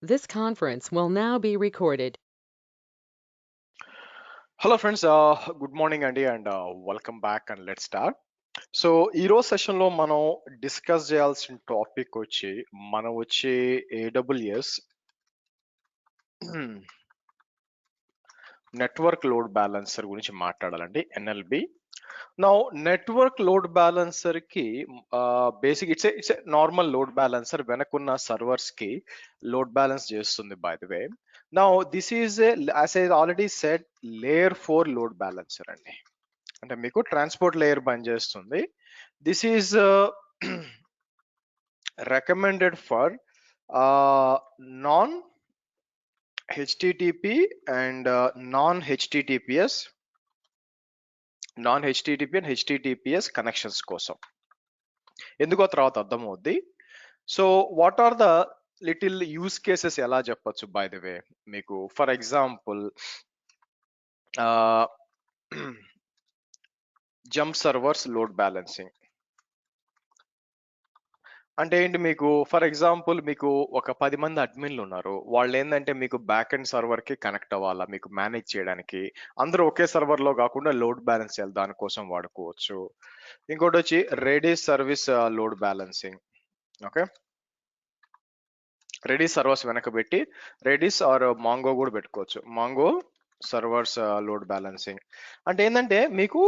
This conference will now be recorded. Hello friends, good morning Andy and welcome back and let's start. So ఈరోజు సెషన్లో మనం discuss చేయాల్సిన topic వచ్చి AWS network load balancer గురించి మాట్లాడాలండి, NLB. నా network load balancer కి basic it's normal load balancer వెనకున్న సర్వర్స్ కి లోడ్ బ్యాలెన్స్ చేస్తుంది. బై ద వే, నా this is as I already said layer 4 load balancer అండి. అంటే మీకు ట్రాన్స్పోర్ట్ లేయర్ బంద్ చేస్తుంది. This is recommended for non HTTP and non HTTPS and HTTPS connections కోసం. ఎందుకో తర్వాత అర్థమవుద్ది. So what are the little use cases ఎలా చెప్పొచ్చు బై ద వే మీకు? For example jump servers load balancing అంటే ఏంటి? మీకు ఫర్ ఎగ్జాంపుల్ మీకు ఒక 10 మంది అడ్మిన్లు ఉన్నారు. వాళ్ళు ఏంటంటే మీకు బ్యాక్ అండ్ సర్వర్ కి కనెక్ట్ అవ్వాలా, మీకు మేనేజ్ చేయడానికి. అందరూ ఒకే సర్వర్ లో కాకుండా లోడ్ బ్యాలెన్స్ చేయాలి, దానికోసం వాడుకోవచ్చు. ఇంకోటి వచ్చి Redis service load balancing. Okay, Redis servers వెనక పెట్టి రెడీస్ ఆర్ మాంగో కూడా పెట్టుకోవచ్చు. మాంగో సర్వర్స్ లోడ్ బ్యాలెన్సింగ్ అంటే ఏంటంటే మీకు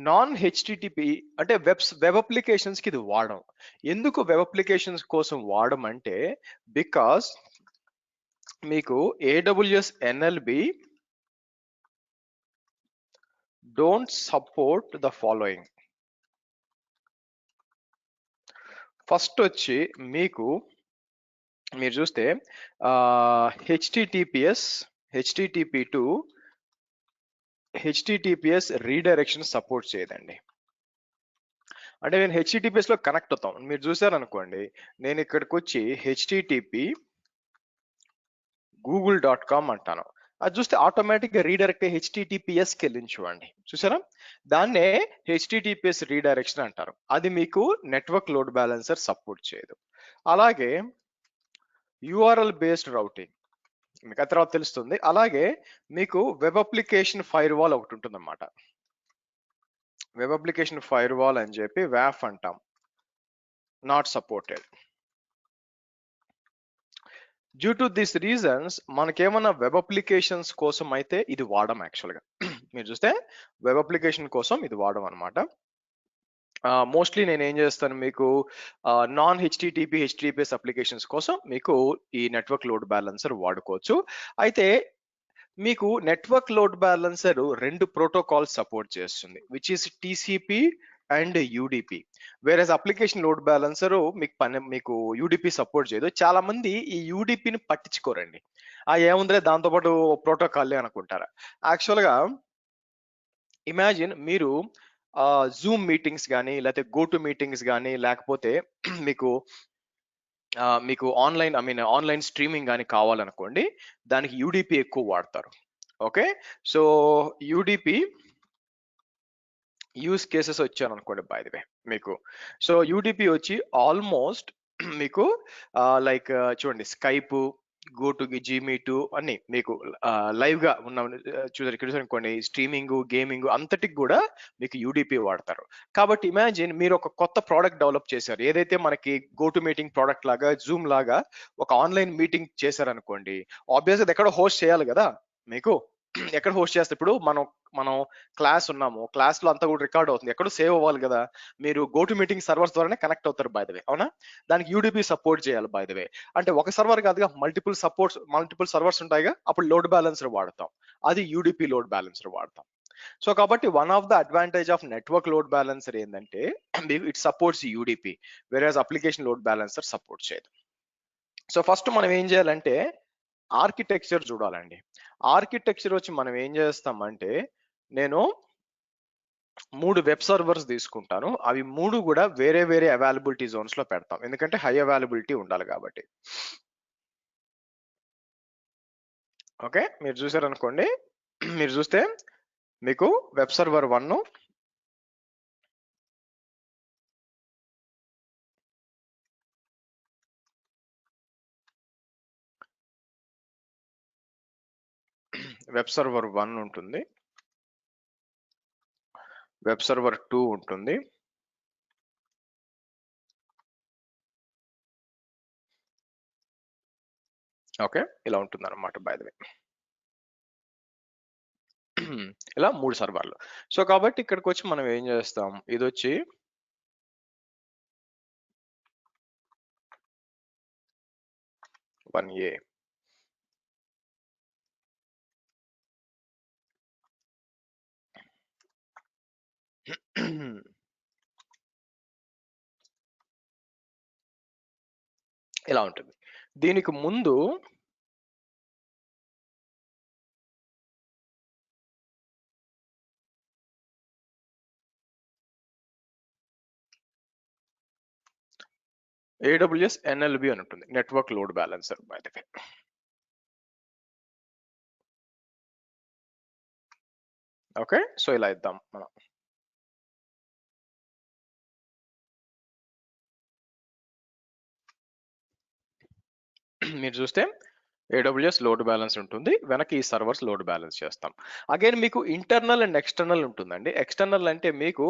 నాన్ HTTP అంటే వెబ్ అప్లికేషన్స్ కి ఇది వాడడం. ఎందుకు వెబ్ అప్లికేషన్స్ కోసం వాడడం అంటే బికాస్ మీకు AWS NLB don't support the following. First వచ్చి మీకు మీరు చూస్తే HTTP to HTTPS redirection support చేయదండి. అంటే నేను HTTPS లో కనెక్ట్ అవుతాం, మీరు చూసారనుకోండి, నేను ఇక్కడికి వచ్చి HTTP google.com అంటాను. అది చూస్తే ఆటోమేటిక్ గా రీడైరెక్ట్ HTTPS కి వెళ్ళింది చూడండి, చూసారా? దాన్నే HTTPS రీడైరెక్షన్ అంటారు. అది మీకు నెట్వర్క్ లోడ్ బ్యాలెన్సర్ సపోర్ట్ చేయదు. అలాగే URL బేస్డ్ రౌటింగ్ మీకు ఆ తర్వాత తెలుస్తుంది. అలాగే మీకు వెబ్ అప్లికేషన్ ఫైర్ వాల్ ఒకటి ఉంటుంది అన్నమాట. వెబ్ అప్లికేషన్ ఫైర్ వాల్ అని చెప్పి WAF అంటాం, not supported. Due to this reasons మనకేమన్నా వెబ్ అప్లికేషన్స్ కోసం అయితే ఇది వాడడం యాక్చువల్గా. మీరు చూస్తే వెబ్ అప్లికేషన్ కోసం ఇది వాడడం అనమాట. మోస్ట్లీ నేను ఏం చేస్తాను, మీకు నాన్ HTTPS అప్లికేషన్స్ కోసం మీకు ఈ నెట్వర్క్ లోడ్ బ్యాలెన్సర్ వాడుకోవచ్చు. అయితే మీకు network load balancer 2 protocols support చేస్తుంది, which is TCP and UDP. వేరే అప్లికేషన్ లోడ్ బ్యాలెన్సర్ మీకు UDP సపోర్ట్ చేయదు. చాలా మంది ఈ UDPని పట్టించుకోరండి. ఏముందిలే దాంతోపాటు ప్రోటోకాల్లే అనుకుంటారా. యాక్చువల్గా ఇమాజిన్ మీరు జూమ్ మీటింగ్స్ కానీ లేకపోతే గో టు మీటింగ్స్ కానీ లేకపోతే మీకు మీకు ఆన్లైన్ స్ట్రీమింగ్ కానీ కావాలనుకోండి, దానికి UDP ఎక్కువ వాడతారు. Okay, so UDP use cases వచ్చాను అనుకోండి బై ది వే మీకు. సో UDP వచ్చి ఆల్మోస్ట్ మీకు లైక్ చూడండి, స్కైప్, గో టు జీమీట్ అన్ని మీకు లైవ్ గా ఉన్న చూసారనుకోండి, స్ట్రీమింగ్, గేమింగ్ అంతటికి కూడా మీకు UDP వాడతారు. కాబట్టి ఇమాజిన్ మీరు ఒక కొత్త ప్రోడక్ట్ డెవలప్ చేశారు, ఏదైతే మనకి గో టు మీటింగ్ ప్రోడక్ట్ లాగా జూమ్ లాగా ఒక ఆన్లైన్ మీటింగ్ చేశారనుకోండి. ఆబ్వియస్ అది ఎక్కడో హోస్ట్ చేయాలి కదా మీకు. ఎక్కడ హోస్ట్ చేస్తే ఇప్పుడు మనం క్లాస్ ఉన్నాము, క్లాస్ లో అంతా కూడా రికార్డ్ అవుతుంది, ఎక్కడో సేవ్ అవ్వాలి కదా. మీరు గో టు మీటింగ్ సర్వర్స్ ద్వారానే కనెక్ట్ అవుతారు బై ద వే, అవునా? దానికి UDP సపోర్ట్ చేయాలి బై ద వే. అంటే ఒక సర్వర్ కాదుగా, మల్టిపుల్ సర్వర్స్ ఉంటాయిగా, అప్పుడు లోడ్ బ్యాలెన్సర్ వాడతాం, అది UDP లోడ్ బ్యాలెన్సర్ వాడతాం. సో కాబట్టి one of the advantage of network load balancer ఏంటంటే it supports UDP, whereas application load balancer support చేయదు. సో ఫస్ట్ మనం ఏం చేయాలంటే ఆర్కిటెక్చర్ చూడాలండి. ఆర్కిటెక్చర్ వచ్చి మనం ఏం చేస్తామంటే, నేను 3 వెబ్ సర్వర్స్ తీసుకుంటాను, అవి 3 కూడా వేరే వేరే అవైలబిలిటీ జోన్స్ లో పెడతాం, ఎందుకంటే హై అవైలబిలిటీ ఉండాలి కాబట్టి. ఓకే, మీరు చూసారనుకోండి, మీరు చూస్తే మీకు వెబ్ సర్వర్ 1, వెబ్ సర్వర్ 1 ఉంటుంది, వెబ్ సర్వర్ 2 ఉంటుంది, ఓకే, ఇలా ఉంటుంది అనమాట బై ద వే. ఇలా 3 సర్వర్లు. సో కాబట్టి ఇక్కడికి వచ్చి మనం ఏం చేస్తాం, ఇది వచ్చి వన్ ఏ ఇలా ఉంటుంది. దీనికి ముందు AWS NLB అని ఉంటుంది, network load balancer by the way. Okay, so ఇలా ఇద్దాం మనం. మీరు చూస్తే AWS లోడ్ బ్యాలెన్స్ ఉంటుంది, వెనక ఈ సర్వర్స్ లోడ్ బ్యాలెన్స్ చేస్తాం. అగైన్ మీకు ఇంటర్నల్ అండ్ ఎక్స్టర్నల్ ఉంటుందండి. ఎక్స్టర్నల్ అంటే మీకు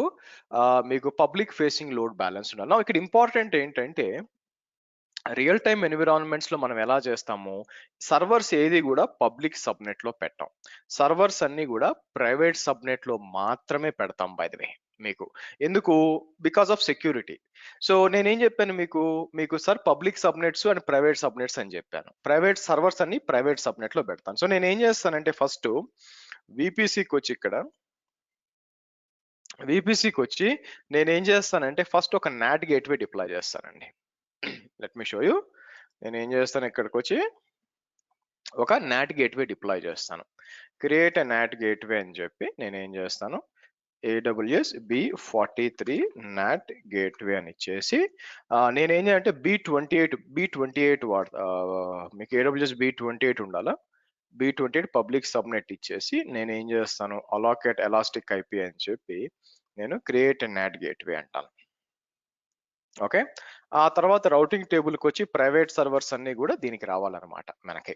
మీకు పబ్లిక్ ఫేసింగ్ లోడ్ బ్యాలెన్స్ ఉండాలి. Now, ఇక్కడ ఇంపార్టెంట్ ఏంటంటే రియల్ టైమ్ ఎన్విరాన్మెంట్స్ లో మనం ఎలా చేస్తాము, సర్వర్స్ ఏది కూడా పబ్లిక్ సబ్నెట్ లో పెట్టాం, సర్వర్స్ అన్ని కూడా ప్రైవేట్ సబ్నెట్ లో మాత్రమే పెడతాం బై ద వే. మీకు ఎందుకు, బికాస్ ఆఫ్ సెక్యూరిటీ. సో నేనేం చెప్పాను మీకు, sir public subnets and private subnets అని చెప్పాను. ప్రైవేట్ సర్వర్స్ అన్ని ప్రైవేట్ సబ్నెట్ లో పెడతాను. సో నేను ఏం చేస్తానంటే ఫస్ట్ విపిసికి వచ్చి ఇక్కడ విపిసికి వచ్చి నేనేం చేస్తానంటే ఫస్ట్ ఒక నాట్ గేట్వే డిప్లాయ్ చేస్తానండి. Let me show you. నేను ఏం చేస్తాను, ఇక్కడికి వచ్చి ఒక నాట్ గేట్వే డిప్లాయ్ చేస్తాను. క్రియేట్ ఎ నాట్ గేట్వే అని చెప్పి నేను ఏం చేస్తాను, AWS B43 నాట్ గేట్వే అని ఇచ్చేసి నేనేం చేయాలంటే B28 మీకు AWS B28 ఉండాలా, B28 పబ్లిక్ సబ్నెట్ ఇచ్చేసి నేను ఏం చేస్తాను, అలాకేట్ ఎలాస్టిక్ ఐపీ అని చెప్పి నేను క్రియేట్ ఎ నాట్ గేట్వే అంటాను. ఓకే, ఆ తర్వాత రౌటింగ్ టేబుల్కి వచ్చి ప్రైవేట్ సర్వర్స్ అన్ని కూడా దీనికి రావాలన్నమాట మనకి.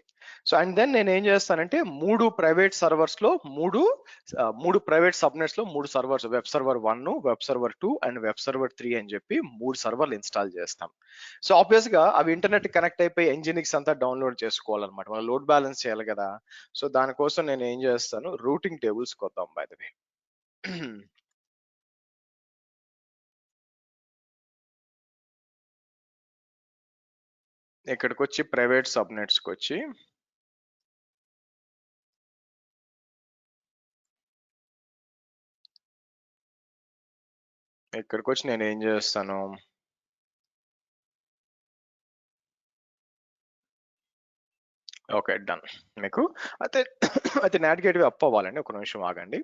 సో అండ్ దెన్ నేను ఏం చేస్తానంటే మూడు ప్రైవేట్ సర్వర్స్ లో మూడు ప్రైవేట్ సబ్నెట్స్ లో 3 servers, web server 1, web server 2 and web server 3 అని చెప్పి 3 సర్వర్లు ఇన్స్టాల్ చేస్తాం. సో ఆబ్వియస్ గా అవి ఇంటర్నెట్ కనెక్ట్ అయిపోయి ఎంజినిక్స్ అంతా డౌన్లోడ్ చేసుకోవాలన్నమాట, మనం లోడ్ బ్యాలెన్స్ చేయాలి కదా. సో దానికోసం నేను ఏం చేస్తాను, రూటింగ్ టేబుల్స్ కొద్దాం బై ద వే. ఇక్కడికి వచ్చి ప్రైవేట్ సబ్నెట్స్కి వచ్చి ఇక్కడికి వచ్చి నేను ఏం చేస్తాను, ఓకే డన్. మీకు అయితే అయితే నాట్ గేట్వే అప్ అవ్వాలండి, ఒక నిమిషం ఆగండి.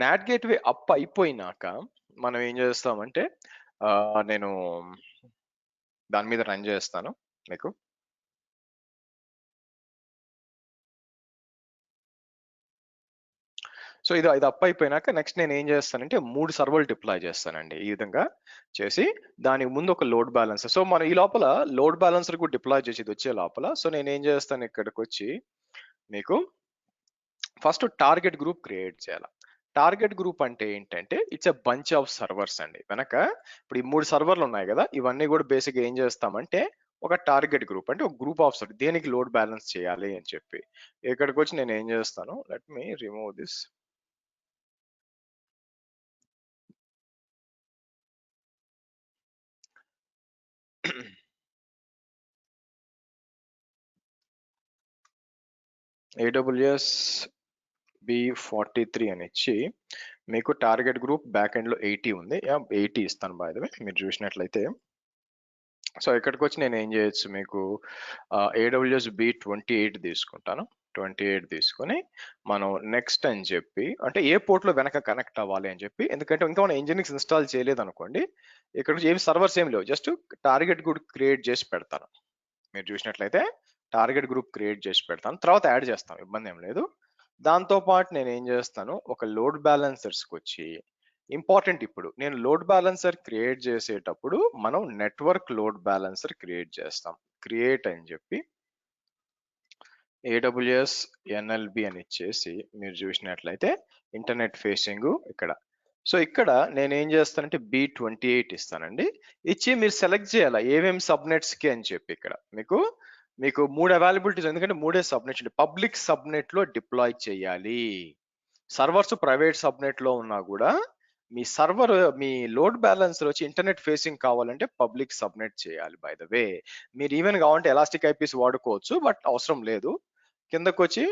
నాట్ గేట్వే అప్ అయిపోయినాక మనం ఏం చేస్తామంటే నేను దాని మీద రన్ చేస్తాను మీకు. సో ఇది అప్ అయిపోయినాక నెక్స్ట్ నేను ఏం చేస్తానంటే 3 సర్వర్లు డిప్లాయ్ చేస్తానండి. ఈ విధంగా చేసి దానికి ముందు ఒక లోడ్ బ్యాలెన్సర్. సో మనం ఈ లోపల లోడ్ బ్యాలెన్సర్ కూడా డిప్లాయ్ చేసి ఇది వచ్చే లోపల సో నేను ఏం చేస్తాను, ఇక్కడికి వచ్చి మీకు ఫస్ట్ టార్గెట్ గ్రూప్ క్రియేట్ చేయాలి. టార్గెట్ గ్రూప్ అంటే ఏంటంటే it's a bunch of servers అండి. వెనక ఇప్పుడు ఈ 3 సర్వర్లు ఉన్నాయి కదా, ఇవన్నీ కూడా బేసిక్గా ఏం చేస్తామంటే ఒక టార్గెట్ గ్రూప్ అంటే ఒక గ్రూప్ ఆఫ్ సర్వర్, దేనికి లోడ్ బ్యాలెన్స్ చేయాలి అని చెప్పి. ఇక్కడికి వచ్చి నేను ఏం చేస్తాను, let me remove this. AWS B43 అని ఇచ్చి మీకు టార్గెట్ గ్రూప్ బ్యాక్ ఎండ్ లో 80 ఉంది, 80 ఇస్తాను బై ద వే మీరు చూసినట్లయితే. సో ఇక్కడికి వచ్చి నేను ఏం చేయొచ్చు, మీకు AWS B28 తీసుకుంటాను. 28 తీసుకొని మనం నెక్స్ట్ అని చెప్పి, అంటే ఏ పోర్ట్ లో వెనక కనెక్ట్ అవ్వాలి అని చెప్పి, ఎందుకంటే ఇంకా మనం ఇంజినిక్స్ ఇన్స్టాల్ చేయలేదు అనుకోండి, ఇక్కడ ఏమి సర్వర్స్ ఏమి లేవు, జస్ట్ టార్గెట్ గ్రూప్ క్రియేట్ చేసి పెడతాను. మీరు చూసినట్లయితే టార్గెట్ గ్రూప్ క్రియేట్ చేసి పెడతాను, తర్వాత యాడ్ చేస్తాం, ఇబ్బంది ఏం లేదు. దాంతో పాటు నేను ఏం చేస్తాను, ఒక లోడ్ బ్యాలెన్సర్స్కి వచ్చి ఇంపార్టెంట్, ఇప్పుడు నేను లోడ్ బ్యాలెన్సర్ క్రియేట్ చేసేటప్పుడు మనం నెట్వర్క్ లోడ్ బ్యాలెన్సర్ క్రియేట్ చేస్తాం. క్రియేట్ అని చెప్పి AWS NLB అని ఇచ్చేసి మీరు చూసినట్లయితే ఇంటర్నెట్ ఫేసింగ్ ఇక్కడ. సో ఇక్కడ నేను ఏం చేస్తానంటే B28 ఇస్తానండి. ఇచ్చి మీరు సెలెక్ట్ చేయాలి ఏమేమి సబ్నెట్స్ కి అని చెప్పి. ఇక్కడ మీకు మీకు 3 అవైలబిలిటీస్, ఎందుకంటే 3 సబ్నెట్స్. పబ్లిక్ సబ్నెట్ లో డిప్లాయ్ చేయాలి. సర్వర్స్ ప్రైవేట్ సబ్నెట్ లో ఉన్నా కూడా మీ సర్వర్, మీ లోడ్ బ్యాలెన్సర్ వచ్చి ఇంటర్నెట్ ఫేసింగ్ కావాలంటే పబ్లిక్ సబ్నెట్ చేయాలి. బై ద వే మీరు ఈవెన్ కావాలంటే ఎలాస్టిక్ ఐపీస్ వాడుకోవచ్చు, బట్ అవసరం లేదు. కిందకు వచ్చి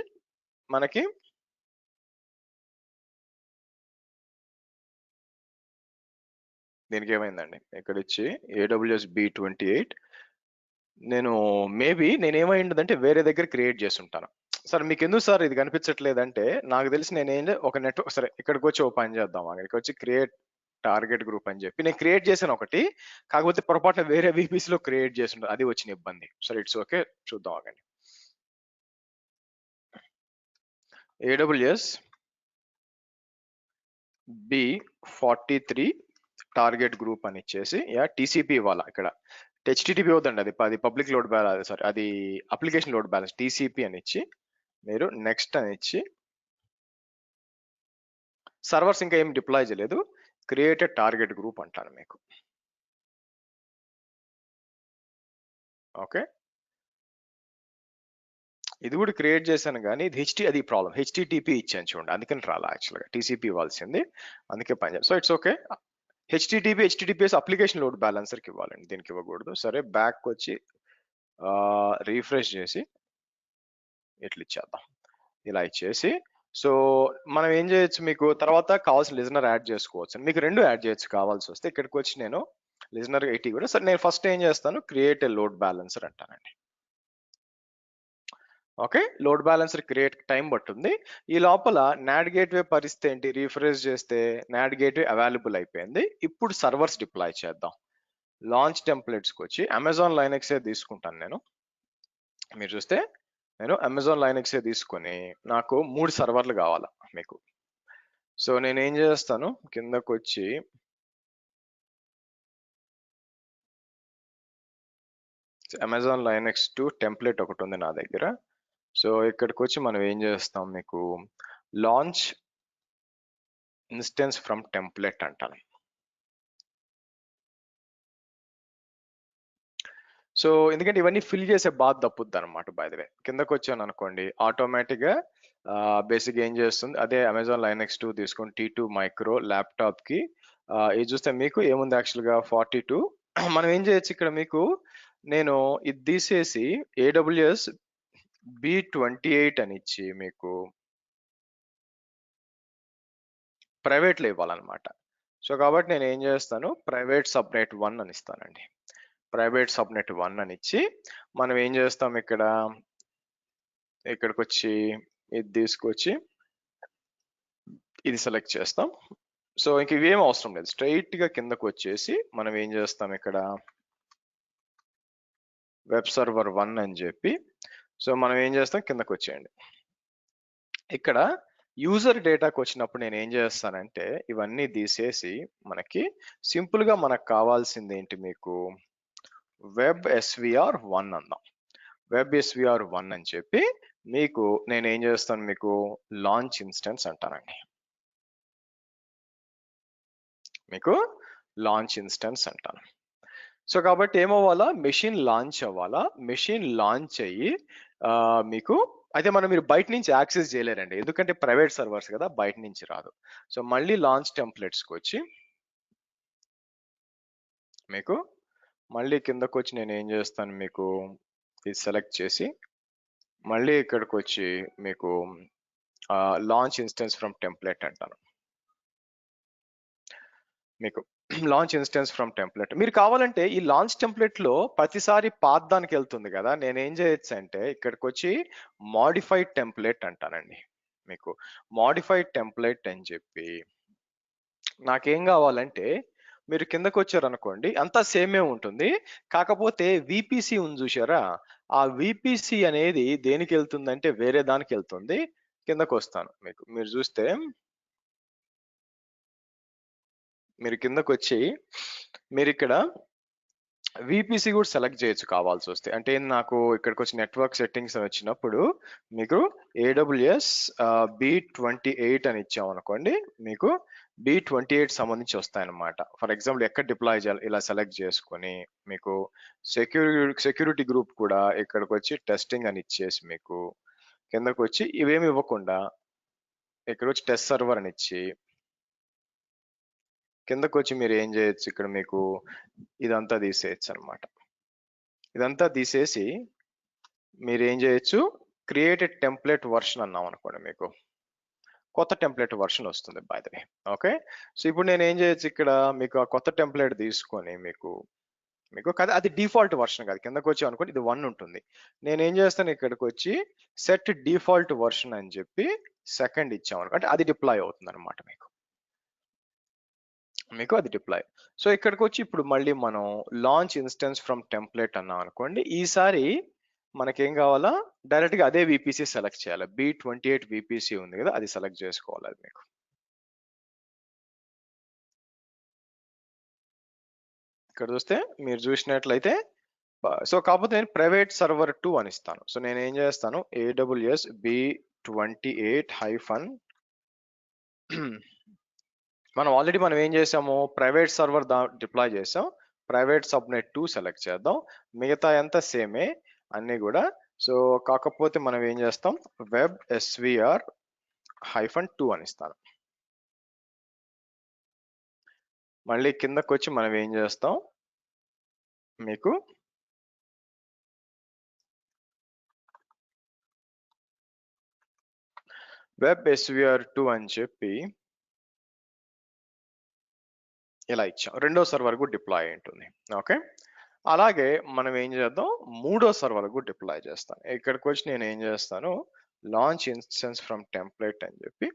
మనకి దీనికి ఏమైందండి, ఇక్కడ ఇచ్చి AWS B28 నేను మేబీ నేనేమైందంటే వేరే దగ్గర క్రియేట్ చేసి ఉంటాను. సార్ మీకు ఎందుకు సార్ ఇది కనిపించట్లేదంటే, నాకు తెలిసి నేనేం ఒక నెట్వర్క్, సరే ఇక్కడికి వచ్చి ఓ పని చేద్దాం. ఇక్కడికి వచ్చి క్రియేట్ టార్గెట్ గ్రూప్ అని చెప్పి నేను క్రియేట్ చేశాను ఒకటి, కాకపోతే పొరపాటున వేరే VPC లో క్రియేట్ చేసి ఉంటుంది, అది వచ్చిన ఇబ్బంది. సరే ఇట్స్ ఓకే, చూద్దాం ఆగండి. AWS B43 టార్గెట్ గ్రూప్ అని ఇచ్చేసి TCP ఇవ్వాలా. ఇక్కడ HTTP వద్దండి, అది పబ్లిక్ లోడ్ బ్యాలెన్స్, సారీ అది అప్లికేషన్ లోడ్ బ్యాలెన్స్. TCP అని ఇచ్చి మీరు నెక్స్ట్ అని ఇచ్చి, సర్వర్స్ ఇంకా ఏం డిప్లాయ్ చేయలేదు, క్రియేటెడ్ టార్గెట్ గ్రూప్ అంటాను మీకు. ఓకే, ఇది కూడా క్రియేట్ చేశాను కానీ ఇది అది ప్రాబ్లం, HTTP ఇచ్చాను చూడండి, అందుకని రాలా. యాక్చువల్గా TCP ఇవ్వాల్సింది, అందుకే పనిచేయాలి. So it's okay. HTTPS application load బ్యాలెన్సర్కి ఇవ్వాలండి, దీనికి ఇవ్వకూడదు. సరే బ్యాక్ వచ్చి రీఫ్రెష్ చేసి ఇట్లా ఇచ్చేద్దాం, ఇలా ఇచ్చేసి. సో మనం ఏం చేయొచ్చు, మీకు తర్వాత కావాల్సిన లిజనర్ యాడ్ చేసుకోవచ్చు. మీకు 2 యాడ్ చేయొచ్చు కావాల్సి వస్తే. ఇక్కడికి వచ్చి నేను లిజనర్ 80 కూడా, సరే నేను ఫస్ట్ ఏం చేస్తాను, క్రియేట్ ఏ లోడ్ బ్యాలెన్సర్ అంటానండి. Okay, load balancer create time పట్టుంది. ఈ లోపల నాడ్ గేట్వే పరిస్థితి ఏంటి, రీఫ్రెష్ చేస్తే నాడ్ గేట్వే అవైలబుల్ అయిపోయింది. ఇప్పుడు సర్వర్స్ డిప్లాయ్ చేద్దాం. లాంచ్ టెంప్లెట్స్కి వచ్చి అమెజాన్ లైనెక్సే తీసుకుంటాను నేను. మీరు చూస్తే నేను అమెజాన్ లైనెక్సే తీసుకొని నాకు 3 సర్వర్లు కావాలా మీకు. సో నేను ఏం చేస్తాను, కిందకు వచ్చి అమెజాన్ లైనెక్స్ 2 టెంప్లెట్ ఒకటి ఉంది నా దగ్గర. సో ఇక్కడికి వచ్చి మనం ఏం చేస్తాం, మీకు లాంచ్ ఇన్స్టెన్స్ ఫ్రమ్ టెంప్లెట్ అంటాను. సో ఎందుకంటే ఇవన్నీ ఫిల్ చేసే బాధ తప్పుద్ది అనమాట. బై ద వే కిందకు వచ్చాను అనుకోండి, ఆటోమేటిక్ గా బేసిక్ ఏం చేస్తుంది, అదే అమెజాన్ లైనెక్స్ 2 తీసుకొని T2 మైక్రో ల్యాప్టాప్ కి ఇది చూస్తే మీకు ఏముంది యాక్చువల్ గా 42. మనం ఏం చేయొచ్చు ఇక్కడ, మీకు నేను ఇది తీసేసి AWS B28 అని ఇచ్చి మీకు ప్రైవేట్ లో ఇవ్వాలన్నమాట. సో కాబట్టి నేను ఏం చేస్తాను, ప్రైవేట్ సబ్నెట్ 1 అని ఇస్తానండి. ప్రైవేట్ సబ్నెట్ 1 అని ఇచ్చి మనం ఏం చేస్తాం, ఇక్కడికి వచ్చి ఇది తీసుకొచ్చి ఇది సెలెక్ట్ చేస్తాం. సో ఇంక ఇవేం అవసరం లేదు, స్ట్రైట్ గా కిందకు వచ్చేసి మనం ఏం చేస్తాం, ఇక్కడ వెబ్ సర్వర్ 1 అని చెప్పి. సో మనం ఏం చేస్తాం, కిందకు వచ్చేయండి. ఇక్కడ యూజర్ డేటాకి వచ్చినప్పుడు నేను ఏం చేస్తానంటే ఇవన్నీ తీసేసి మనకి సింపుల్ గా మనకు కావాల్సింది ఏంటి, మీకు వెబ్ SVR 1 అందాం. వెబ్ SVR 1 అని చెప్పి మీకు నేను ఏం చేస్తాను, మీకు లాంచ్ ఇన్స్టెన్స్ అంటానండి. మీకు లాంచ్ ఇన్స్టెన్స్ అంటాను. సో కాబట్టి ఏమవ్వాలా, మెషిన్ లాంచ్ అవ్వాలా. మెషిన్ లాంచ్ అయ్యి మీకు అయితే మీరు బయట నుంచి యాక్సెస్ చేయలేరండి, ఎందుకంటే ప్రైవేట్ సర్వర్స్ కదా, బయట నుంచి రాదు. సో మళ్ళీ లాంచ్ టెంప్లెట్స్కి వచ్చి మీకు మళ్ళీ కిందకు వచ్చి నేను ఏం చేస్తాను, మీకు ఇది సెలెక్ట్ చేసి మళ్ళీ ఇక్కడికి వచ్చి మీకు లాంచ్ ఇన్స్టెన్స్ ఫ్రమ్ టెంప్లెట్ అంటాను. మీకు లాంచ్ ఇన్స్టెన్స్ ఫ్రమ్ టెంప్లెట్ మీరు కావాలంటే ఈ లాంచ్ టెంప్లెట్ లో ప్రతిసారి పాత్ దానికి వెళ్తుంది కదా, నేనేం చేయొచ్చు అంటే ఇక్కడికి వచ్చి మాడిఫైడ్ టెంప్లెట్ అంటానండి. మీకు మాడిఫైడ్ టెంప్లెట్ అని చెప్పి నాకేం కావాలంటే మీరు కిందకు వచ్చారు అనుకోండి, అంతా సేమే ఉంటుంది, కాకపోతే VPC ఉంది చూసారా, ఆ VPC అనేది దేనికి వెళ్తుందంటే వేరే దానికి వెళ్తుంది. కిందకు వస్తాను, మీరు చూస్తే మీరు కిందకు వచ్చి మీరు ఇక్కడ విపిసి కూడా సెలెక్ట్ చేయొచ్చు కావాల్సి వస్తే. అంటే నాకు ఇక్కడికి వచ్చి నెట్వర్క్ సెట్టింగ్స్ అని వచ్చినప్పుడు మీకు ఏడబ్ల్యూఎస్ B28 అని ఇచ్చాం అనుకోండి, మీకు B28 సంబంధించి వస్తాయన్నమాట. ఫర్ ఎగ్జాంపుల్ ఎక్కడ డిప్లాయ్ చేయాలి ఇలా సెలెక్ట్ చేసుకొని మీకు సెక్యూరిటీ గ్రూప్ కూడా ఇక్కడికి వచ్చి టెస్టింగ్ అని ఇచ్చేసి మీకు కిందకు వచ్చి ఇవేమి ఇవ్వకుండా ఇక్కడ వచ్చి టెస్ట్ సర్వర్ అని ఇచ్చి కిందకు వచ్చి మీరు ఏం చేయొచ్చు, ఇక్కడ మీకు ఇదంతా తీసేయచ్చు అనమాట. ఇదంతా తీసేసి మీరు ఏం చేయొచ్చు, క్రియేట్ టెంప్లెట్ వర్షన్ అన్నాం అనుకోండి, మీకు కొత్త టెంప్లెట్ వర్షన్ వస్తుంది by the way. Okay, so ఇప్పుడు నేను ఏం చేయొచ్చు, ఇక్కడ మీకు ఆ కొత్త టెంప్లెట్ తీసుకొని మీకు మీకు కదా అది డిఫాల్ట్ వర్షన్ కాదు, కిందకు వచ్చి అనుకోండి ఇది 1 ఉంటుంది. నేను ఏం చేస్తాను, ఇక్కడికి వచ్చి సెట్ డిఫాల్ట్ వర్షన్ అని చెప్పి సెకండ్ ఇచ్చాం అనుకో, అంటే అది డిప్లాయ్ అవుతుంది అనమాట మీకు అది డిప్లాయ్. సో ఇక్కడికి వచ్చి ఇప్పుడు మళ్ళీ మనం లాంచ్ ఇన్స్టెన్స్ ఫ్రమ్ టెంప్లెట్ అన్నాం అనుకోండి, ఈసారి మనకేం కావాలా, డైరెక్ట్ గా అదే విపిసి సెలెక్ట్ చేయాలి. B28 విపిసి ఉంది కదా, అది సెలెక్ట్ చేసుకోవాలి. అది మీకు ఇక్కడ చూస్తే మీరు చూసినట్లయితే సో కాకపోతే నేను ప్రైవేట్ సర్వర్ 2 అని ఇస్తాను. సో నేను ఏం చేస్తాను, AWS B28 హైఫన్ మనం ఆల్రెడీ మనం ఏం చేసాము, ప్రైవేట్ సర్వర్ డిప్లాయ్ చేసాం, ప్రైవేట్ సబ్నెట్ 2 సెలెక్ట్ చేద్దాం, మిగతా అంతా సేమే అన్ని కూడా. సో కాకపోతే మనం ఏం చేస్తాం, వెబ్ SVR హైఫన్ 2 అని ఇస్తాను. మళ్ళీ కిందకు వచ్చి మనం ఏం చేస్తాం, మీకు వెబ్ SVR2 అని చెప్పి ఇలా ఇచ్చాం. రెండో సర్వర్ కూడా డిప్లాయ్ ఉంటుంది. ఓకే, అలాగే మనం ఏం చేద్దాం, మూడో సర్వర్ కూడా డిప్లాయ్ చేస్తాను. ఇక్కడికి వచ్చి నేను ఏం చేస్తాను, లాంచ్ ఇన్స్టెన్స్ ఫ్రమ్ టెంప్లెట్ అని చెప్పి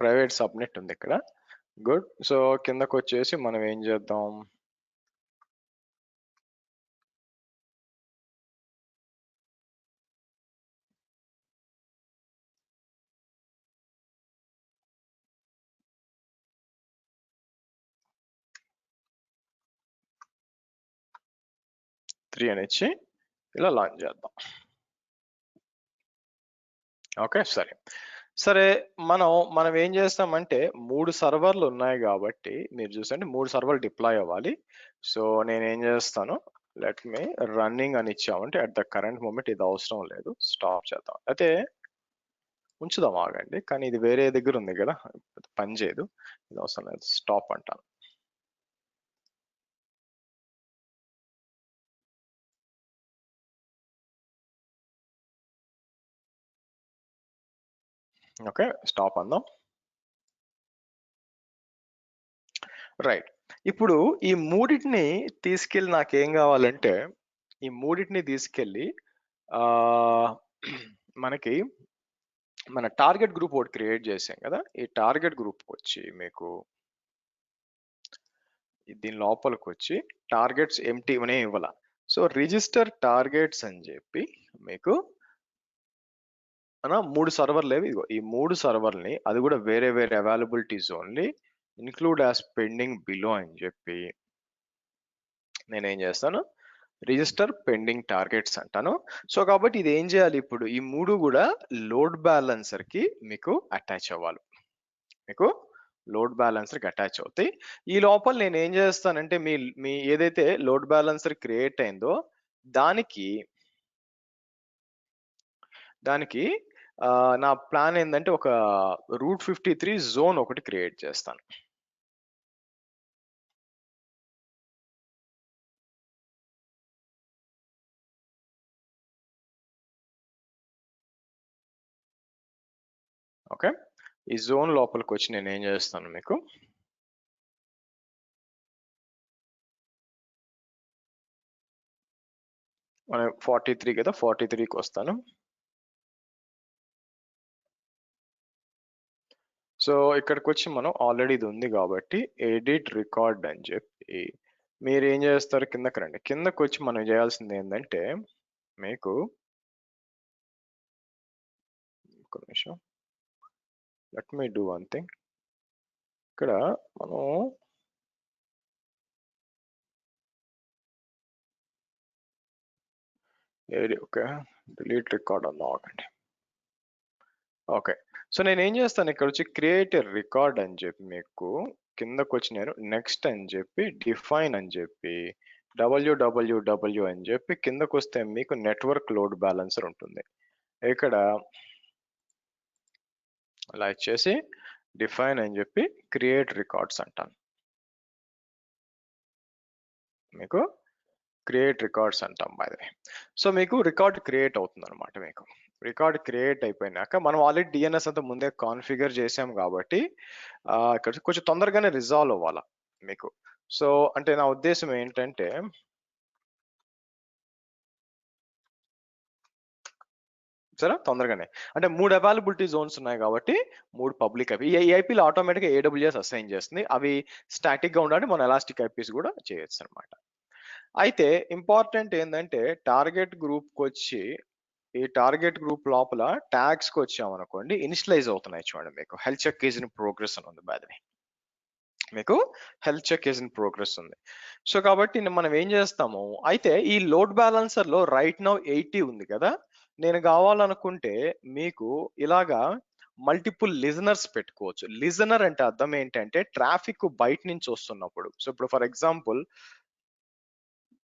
ప్రైవేట్ సబ్నెట్ ఉంది ఇక్కడ. గుడ్. సో కిందకు వచ్చేసి మనం ఏం చేద్దాం, త్రీ అని ఇచ్చి ఇలా లాంచ్ చేద్దాం. ఓకే, సరే సరే మనం ఏం చేస్తామంటే 3 సర్వర్లు ఉన్నాయి కాబట్టి మీరు చూసండి 3 సర్వర్లు డిప్లాయ్ అవ్వాలి. సో నేను ఏం చేస్తాను, లెట్ మీ రన్నింగ్ అని ఇచ్చామంటే అట్ ద కరెంట్ మూమెంట్ ఇది అవసరం లేదు, స్టాప్ చేద్దాం. అయితే ఉంచుదాం, ఆగండి, కానీ ఇది వేరే దగ్గర ఉంది కదా, పని చేయదు, ఇది అవసరం లేదు, స్టాప్ అంటాను. ఓకే, స్టాప్ అందాం. రైట్, ఇప్పుడు ఈ మూడింటిని తీసుకెళ్ళి నాకేం కావాలంటే, ఈ మూడింటిని తీసుకెళ్ళి ఆ మనకి మన టార్గెట్ గ్రూప్ ఒకటి క్రియేట్ చేసాం కదా, ఈ టార్గెట్ గ్రూప్ వచ్చి మీకు దీని లోపలికి వచ్చి టార్గెట్స్ ఎంటీ అనే ఇవ్వాల. సో రిజిస్టర్ టార్గెట్స్ అని చెప్పి మీకు 3 సర్వర్లు లేవు, ఇదిగో ఈ 3 సర్వర్ని, అది కూడా వేరే వేరే availabilities only, include as pending below అని చెప్పి నేనేం చేస్తాను, రిజిస్టర్ పెండింగ్ టార్గెట్స్ అంటాను. సో కాబట్టి ఇది ఏం చేయాలి, ఇప్పుడు ఈ 3 కూడా లోడ్ బ్యాలెన్సర్ కి మీకు అటాచ్ అవ్వాలి, మీకు లోడ్ బ్యాలెన్సర్ కి అటాచ్ అవుతాయి. ఈ లోపల నేను ఏం చేస్తానంటే మీ మీ ఏదైతే లోడ్ బ్యాలెన్సర్ క్రియేట్ అయిందో దానికి దానికి నా ప్లాన్ ఏంటంటే ఒక రూట్ 53 జోన్ ఒకటి క్రియేట్ చేస్తాను. ఓకే, ఈ జోన్ లోపలికి వచ్చి నేను ఏం చేస్తాను, మీకు మనం 43 కదా, 43కి వస్తాను. సో ఇక్కడికి వచ్చి మనం ఆల్రెడీ ఇది ఉంది కాబట్టి ఎడిట్ రికార్డ్ అని చెప్పి మీరు ఏం చేస్తారు, కిందకి రండి. కిందకి వచ్చి మనం చేయాల్సింది ఏంటంటే మీకు ఒక నిమిషం, let me do one thing. ఇక్కడ మనం ఓకే డిలీట్ రికార్డ్ అందాం ఒకటి. ఓకే, సో నేను ఏం చేస్తాను, ఇక్కడ వచ్చి క్రియేట్ రికార్డ్ అని చెప్పి మీకు కిందకు వచ్చి నేను నెక్స్ట్ అని చెప్పి డిఫైన్ అని చెప్పి www అని చెప్పి కిందకు వస్తే మీకు నెట్వర్క్ లోడ్ బ్యాలెన్సర్ ఉంటుంది. ఇక్కడ అలా ఇచ్చేసి డిఫైన్ అని చెప్పి క్రియేట్ రికార్డ్స్ అంటాను. మీకు క్రియేట్ రికార్డ్స్ అంటాం బై ద వే. సో మీకు రికార్డ్ క్రియేట్ అవుతుంది అనమాట. మీకు రికార్డ్ క్రియేట్ అయిపోయినాక మనం ఆల్రెడీ డిఎన్ఎస్ అంతా ముందే కాన్ఫిగర్ చేసాం కాబట్టి ఇక్కడ కొంచెం తొందరగానే రిజాల్వ్ అవ్వాలి మీకు. సో అంటే నా ఉద్దేశం ఏంటంటే సరే తొందరగానే అంటే 3 అవైలబిలిటీ జోన్స్ ఉన్నాయి కాబట్టి 3 పబ్లిక్ ఐపీ. ఈ ఐపీలు ఆటోమేటిక్గా AWS అసైన్ చేస్తుంది. అవి స్టాటిక్గా ఉండాలి, మనం ఎలాస్టిక్ ఐపీస్ కూడా చేయొచ్చు అనమాట. అయితే ఇంపార్టెంట్ ఏంటంటే టార్గెట్ గ్రూప్కి వచ్చి ఈ టార్గెట్ గ్రూప్ లోపల ట్యాగ్స్కి వచ్చామనుకోండి ఇనిషియలైజ్ అవుతున్నాయి. చూడండి మీకు health check is in progress అని ఉంది బాధని, మీకు health check is in progress ఉంది. సో కాబట్టి మనం ఏం చేస్తాము, అయితే ఈ లోడ్ బ్యాలెన్సర్ లో రైట్ నౌ 80 ఉంది కదా, నేను కావాలనుకుంటే మీకు ఇలాగా మల్టిపుల్ లిజనర్స్ పెట్టుకోవచ్చు. లిజనర్ అంటే అర్థం ఏంటంటే ట్రాఫిక్ బయట నుంచి వస్తున్నప్పుడు. సో ఇప్పుడు ఫర్ ఎగ్జాంపుల్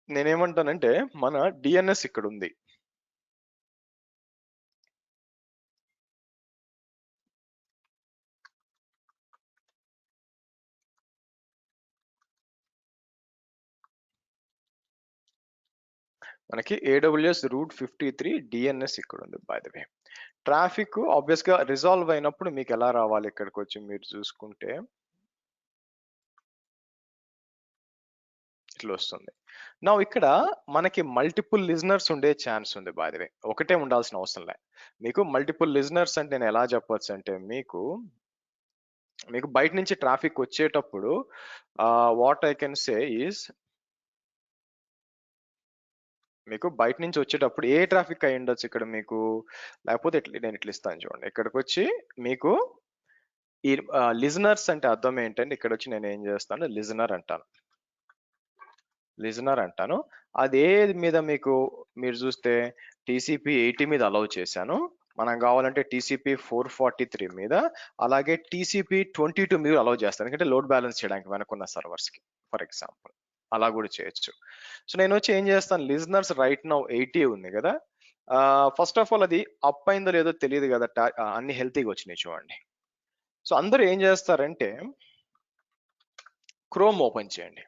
నేనేమంటానంటే మన డిఎన్ఎస్ ఇక్కడ ఉంది, మనకి AWS రూట్ 53 డిఎన్ఎస్ ఇక్కడ ఉంది by the way. Traffic obvious గా రిజాల్వ్ అయినప్పుడు మీకు ఎలా రావాలి, ఇక్కడికి వచ్చి మీరు చూసుకుంటే ఇట్లా వస్తుంది. నా ఇక్కడ మనకి మల్టిపుల్ లిజనర్స్ ఉండే ఛాన్స్ ఉంది బై ద వే, ఒకటే ఉండాల్సిన అవసరం లే. మీకు మల్టిపుల్ లిజనర్స్ అంటే నేను ఎలా చెప్పొచ్చు అంటే మీకు బయట నుంచి ట్రాఫిక్ వచ్చేటప్పుడు what I can say is మీకు బయట నుంచి వచ్చేటప్పుడు ఏ ట్రాఫిక్ అయి ఉండొచ్చు ఇక్కడ మీకు, లేకపోతే నేను ఇట్లా ఇస్తాను చూడండి. ఇక్కడికి వచ్చి మీకు ఈ లిజనర్స్ అంటే అర్థం ఏంటంటే ఇక్కడ వచ్చి నేను ఏం చేస్తాను, లిజనర్ అంటాను. అదే మీద మీకు మీరు చూస్తే TCP 80 మీద అలౌ చేశాను. మనం కావాలంటే TCP 443 మీద, అలాగే TCP 22 మీద అలౌ చేస్తాను, ఎందుకంటే లోడ్ బ్యాలెన్స్ చేయడానికి వెనుకున్న సర్వర్స్ కి ఫర్ ఎగ్జాంపుల్ అలా కూడా చేయొచ్చు. సో నేను వచ్చి ఏం చేస్తాను, లిజనర్స్ రైట్ నౌ 80 ఉంది కదా, ఫస్ట్ ఆఫ్ ఆల్ అది అప్ అయిందో లేదో తెలియదు కదా, అన్ని హెల్తీగా వచ్చినాయి చూడండి. సో అందరూ ఏం చేస్తారంటే క్రోమ్ ఓపెన్ చేయండి,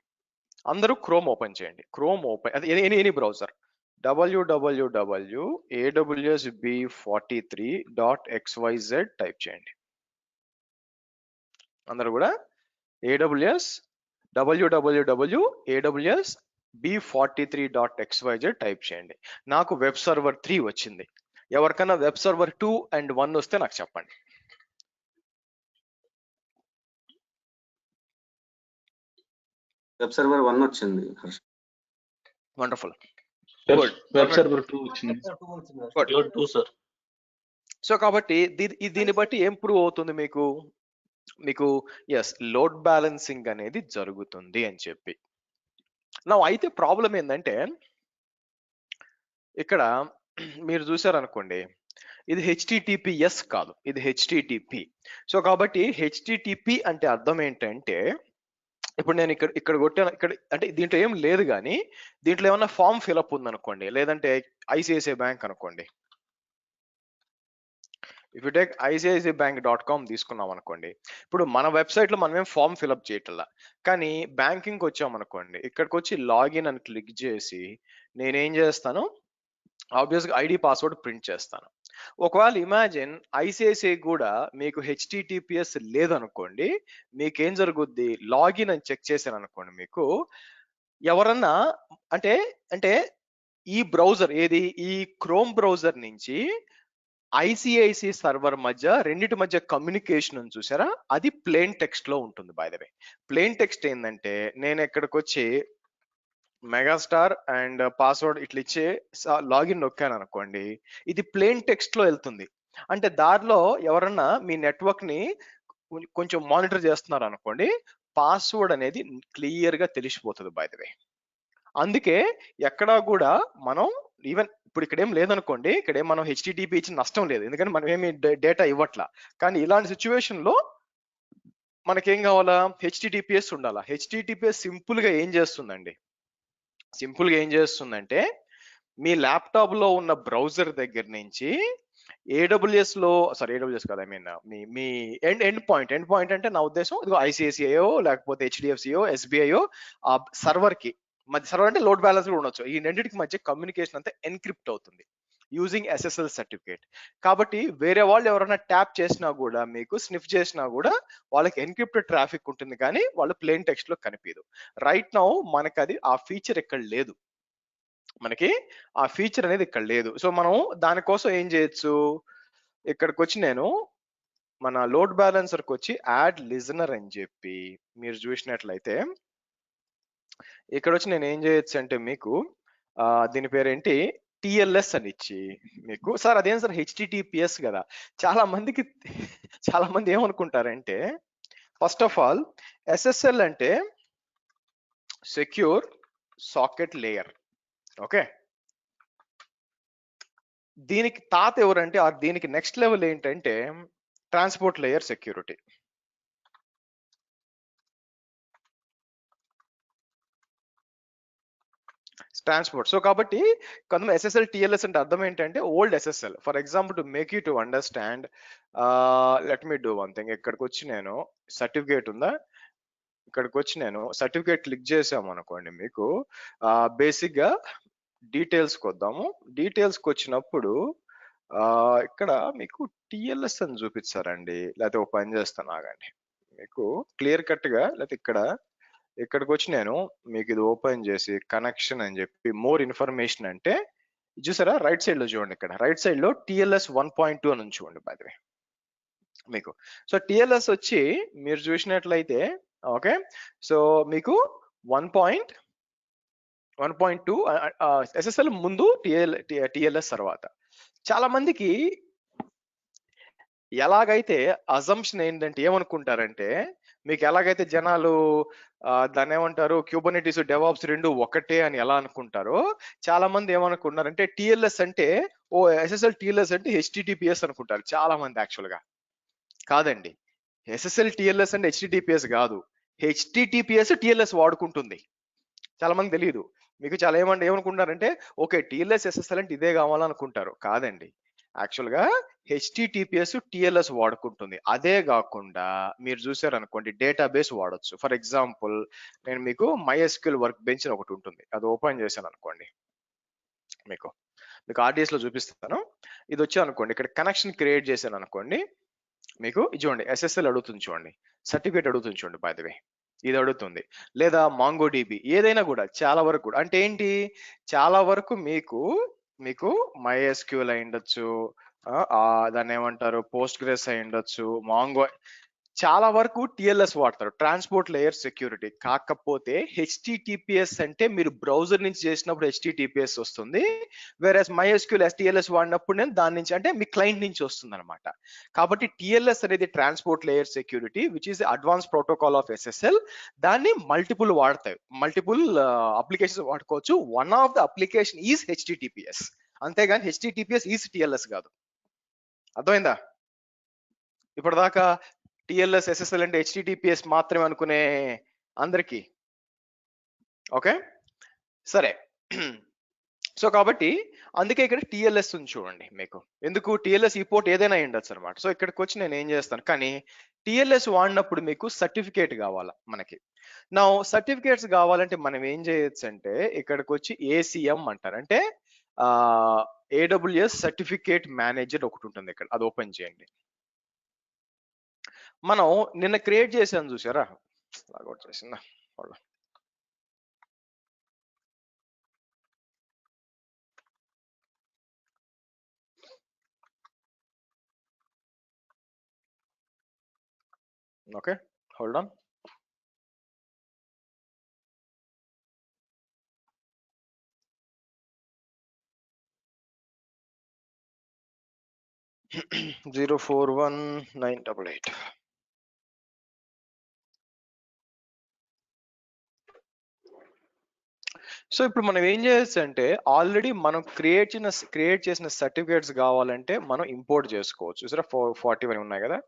అందరూ క్రోమ్ ఓపెన్ చేయండి. క్రోమ్ ఓపెన్ అది ఎనీ బ్రౌజర్ www.awsb43.xyz టైప్ చేయండి. అందరూ కూడా www.awsb43.xyz టైప్ చేయండి. నాకు వెబ్ సర్వర్ 3 వచ్చింది. ఎవరికైనా వెబ్ సర్వర్ 2 and 1 వస్తే నాకు చెప్పండి. వెబ్ సర్వర్ 1 వచ్చింది. వండర్ఫుల్. వెబ్ సర్వర్ 2 వచ్చింది. 2 సార్. సో కాబట్టి దీన్ని బట్టి ఏం ప్రూవ్ అవుతుంది మీకు ఎస్ లోడ్ బ్యాలెన్సింగ్ అనేది జరుగుతుంది అని చెప్పి. నా అయితే ప్రాబ్లం ఏంటంటే ఇక్కడ మీరు చూసారనుకోండి, ఇది HTTPS కాదు, ఇది HTTP. సో కాబట్టి HTTP అంటే అర్థం ఏంటంటే ఇప్పుడు నేను ఇక్కడ కొట్టాను, ఇక్కడ అంటే దీంట్లో ఏం లేదు కానీ దీంట్లో ఏమన్నా ఫామ్ ఫిల్అప్ ఉందనుకోండి, లేదంటే ICICI బ్యాంక్ అనుకోండి, ఇఫ్ యూ టేక్ ICICIbank.com తీసుకున్నాం అనుకోండి, ఇప్పుడు మన వెబ్సైట్ లో మనం ఏం ఫామ్ ఫిల్అప్ చేయటల్లా, కానీ బ్యాంకింగ్ వచ్చామనుకోండి, ఇక్కడికి వచ్చి లాగిన్ అని క్లిక్ చేసి నేనేం చేస్తాను, ఆబ్వియస్గా ID పాస్వర్డ్ ప్రింట్ చేస్తాను. ఒకవేళ ఇమాజిన్ ICICI కూడా మీకు HTTPS లేదనుకోండి, మీకేం జరుగుద్ది, లాగిన్ అని చెక్ చేశాను అనుకోండి, మీకు ఎవరన్నా అంటే ఈ బ్రౌజర్ ఏది, ఈ క్రోమ్ బ్రౌజర్ నుంచి ఐసిఐసి సర్వర్ మధ్య రెండిటి మధ్య కమ్యూనికేషన్ ఉంది చూసారా, అది ప్లేన్ టెక్స్ట్ లో ఉంటుంది. By the way plane text ఏంటంటే, నేను ఎక్కడికి వచ్చి మెగాస్టార్ అండ్ పాస్వర్డ్ ఇట్లా ఇచ్చే లాగిన్ నొక్కాను అనుకోండి, ఇది ప్లేన్ టెక్స్ట్ లో వెళ్తుంది. అంటే దారిలో ఎవరన్నా మీ నెట్వర్క్ ని కొంచెం మానిటర్ చేస్తున్నారు అనుకోండి, పాస్వర్డ్ అనేది క్లియర్ గా తెలిసిపోతుంది. బై ద వే అందుకే ఎక్కడా కూడా మనం ఈవెన్ ఇప్పుడు ఇక్కడ ఏం లేదనుకోండి, ఇక్కడ ఏం మనం హెచ్టిటిపి ఇచ్చిన నష్టం లేదు, ఎందుకంటే మనం ఏమి డేటా ఇవ్వట్లా. కానీ ఇలాంటి సిచ్యువేషన్ లో మనకేం కావాలా, హెచ్టిటిపిఎస్ ఉండాలా. హెచ్టిటిపిఎస్ సింపుల్ గా ఏం చేస్తుందంటే, మీ ల్యాప్టాప్ లో ఉన్న బ్రౌజర్ దగ్గర నుంచి ఏడబ్ల్యూఎస్ లో, ఏడబ్ల్యూఎస్ కాదు, I mean me end point అంటే నా ఉద్దేశం ఇదిగో ఐసిఐసిఐఓ లేకపోతే హెచ్డిఎఫ్సిఓ ఎస్బీఐఓ ఆ సర్వర్ కి మధ్య, సర్వర్ అంటే లోడ్ బ్యాలెన్స్ కూడా ఉండొచ్చు, ఈ రెండింటికి మధ్య కమ్యూనికేషన్ అంతా ఎన్క్రిప్ట్ అవుతుంది యూజింగ్ ఎస్ఎస్ఎల్ సర్టిఫికేట్. కాబట్టి వేరే వాళ్ళు ఎవరైనా ట్యాప్ చేసినా కూడా, మీకు స్నిఫ్ చేసినా కూడా వాళ్ళకి ఎన్క్రిప్టెడ్ ట్రాఫిక్ ఉంటుంది, కానీ వాళ్ళు ప్లేన్ టెక్స్ట్ లో కనిపించదు. రైట్ నౌ మనకి అది ఆ ఫీచర్ ఇక్కడ లేదు, అనేది ఇక్కడ లేదు. సో మనం దానికోసం ఏం చేయొచ్చు, ఇక్కడికి వచ్చి నేను మన లోడ్ బ్యాలెన్సర్కి వచ్చి యాడ్ లిజనర్ అని చెప్పి మీరు చూసినట్లయితే, ఇక్కడ వచ్చి నేను ఏం చేయొచ్చు అంటే మీకు దీని పేరేంటి టిఎల్ఎస్ అని ఇచ్చి మీకు, సార్ అదేం సార్ హెచ్టిటిపిఎస్ కదా, చాలా మంది ఏమనుకుంటారంటే, ఫస్ట్ ఆఫ్ ఆల్ ఎస్ఎస్ఎల్ అంటే సెక్యూర్ సాకెట్ లేయర్. ఓకే, దీనికి తాత ఎవరంటే, దీనికి నెక్స్ట్ లెవెల్ ఏంటంటే transport layer security. Transport. So కాబట్టి కొంత ఎస్ఎస్ఎల్ టిఎల్ఎస్ అంటే అర్థం ఏంటంటే old SSL. For example to make you to understand, let me do one thing. ఇక్కడికి వచ్చి నేను సర్టిఫికేట్ ఉందా, ఇక్కడికి వచ్చి నేను సర్టిఫికేట్ క్లిక్ చేసాము అనుకోండి, మీకు బేసిక్ గా డీటెయిల్స్కి వద్దాము. డీటెయిల్స్కి వచ్చినప్పుడు ఇక్కడ మీకు టిఎల్ఎస్ అని చూపిస్తారండి, లేకపోతే ఒక పని చేస్తాను ఆగండి, మీకు క్లియర్ కట్ గా, లేకపోతే ఇక్కడికి వచ్చి నేను మీకు ఇది ఓపెన్ చేసి కనెక్షన్ అని చెప్పి మోర్ ఇన్ఫర్మేషన్ అంటే చూసారా, రైట్ సైడ్ లో చూడండి, ఇక్కడ రైట్ సైడ్ లో టిఎల్ఎస్ 1.2 అని చూడండి బై ద వే మీకు. సో టిఎల్ఎస్ వచ్చి మీరు చూసినట్లయితే, ఓకే, సో మీకు 1.2 ఎస్ఎస్ఎల్ ముందు టిఎల్ఎస్ తర్వాత. చాలా మందికి ఎలాగైతే అజంప్షన్ ఏంటంటే ఏమనుకుంటారంటే, మీకు ఎలాగైతే జనాలు దాన్ని ఏమంటారు క్యూబర్నెటిస్ డెవాప్స్ రెండు ఒకటే అని ఎలా అనుకుంటారో, చాలా మంది ఏమనుకుంటున్నారంటే టిఎల్ఎస్ అంటే ఎస్ఎస్ఎల్ టిఎల్ఎస్ అంటే హెచ్టిటిపిఎస్ అనుకుంటారు చాలా మంది. యాక్చువల్ గా కాదండి, ఎస్ఎస్ఎల్ టిఎల్ఎస్ అంటే హెచ్టిటిపిఎస్ కాదు, హెచ్టిటిపిఎస్ టిఎల్ఎస్ వాడుకుంటుంది. చాలా మంది తెలియదు. మీకు చాలా ఏమనుకుంటారంటే ఓకే టిఎల్ఎస్ ఎస్ఎస్ఎల్ అంటే ఇదే కావాలనుకుంటారు. కాదండి, యాక్చువల్ గా హెచ్టిటిపిఎస్ టిఎల్ఎస్ వాడుకుంటుంది. అదే కాకుండా మీరు చూసారనుకోండి డేటాబేస్ వాడొచ్చు. ఫర్ ఎగ్జాంపుల్ నేను మీకు MySQL వర్క్ బెంచ్ ఒకటి ఉంటుంది, అది ఓపెన్ చేశాను అనుకోండి, మీకు ఆర్డిఎస్ లో చూపిస్తాను. ఇది వచ్చి అనుకోండి, ఇక్కడ కనెక్షన్ క్రియేట్ చేశాను అనుకోండి, మీకు చూడండి ఎస్ఎస్ఎల్ అడుగుతుంది, చూడండి సర్టిఫికేట్ అడుగుతుంది, చూడండి బై ద వే ఇది అడుగుతుంది, లేదా మాంగోడిబి ఏదైనా కూడా. చాలా వరకు కూడా అంటే ఏంటి, చాలా వరకు మీకు MySQL అయి ఉండొచ్చు, దాన్ని ఏమంటారు పోస్ట్ గ్రెస్ అయి ఉండొచ్చు, మాంగో, చాలా వరకు టిఎల్ఎస్ వాడతారు, ట్రాన్స్పోర్ట్ లేయర్ సెక్యూరిటీ. కాకపోతే హెచ్టిటిపిఎస్ అంటే మీరు బ్రౌజర్ నుంచి చేసినప్పుడు హెచ్టిటిపిఎస్ వస్తుంది, వేరేస్ MySQL టిఎల్ఎస్ వాడినప్పుడు నేను దాని నుంచి అంటే మీ క్లయింట్ నుంచి వస్తుంది అనమాట. కాబట్టి టిఎల్ఎస్ అనేది transport layer security which is advance protocol of SSL. దాన్ని మల్టిపుల్ వాడతాయి, మల్టిపుల్ అప్లికేషన్స్ వాడుకోవచ్చు. One of the application is HTTPS, అంతేగాని హెచ్టిటిపిఎస్ ఈజ్ టిఎల్ఎస్ కాదు. అర్థమైందా? ఇప్పటిదాకా టిఎల్ఎస్ ఎస్ఎస్ఎల్ అంటే హెచ్టిటిపిఎస్ మాత్రమే అనుకునే అందరికి ఓకే సరే. సో కాబట్టి అందుకే ఇక్కడ టిఎల్ఎస్ ఉంది చూడండి మీకు. ఎందుకు టిఎల్ఎస్ ఈ పోర్ట్ ఏదైనా ఉండొచ్చు అనమాట. సో ఇక్కడికి వచ్చి నేను ఏం చేస్తాను, కానీ టిఎల్ఎస్ వాడినప్పుడు మీకు సర్టిఫికేట్ కావాలా మనకి. నా సర్టిఫికేట్స్ కావాలంటే మనం ఏం చేయొచ్చు అంటే ఇక్కడికి వచ్చి ఏసిఎం అంటారు, అంటే AWS సర్టిఫికేట్ మేనేజర్ ఒకటి ఉంటుంది ఇక్కడ, అది ఓపెన్ చేయండి. మనం నిన్న క్రియేట్ చేసాను చూసారా, లాగౌట్ చేసిందా, okay, hold on. Zero 41988. So ఇప్పుడు మనం ఏం చేయొచ్చు అంటే, ఆల్రెడీ మనం క్రియేట్ చేసిన సర్టిఫికేట్స్ కావాలంటే మనం ఇంపోర్ట్ చేసుకోవచ్చు. చూసారా 41 ఉన్నాయి కదా,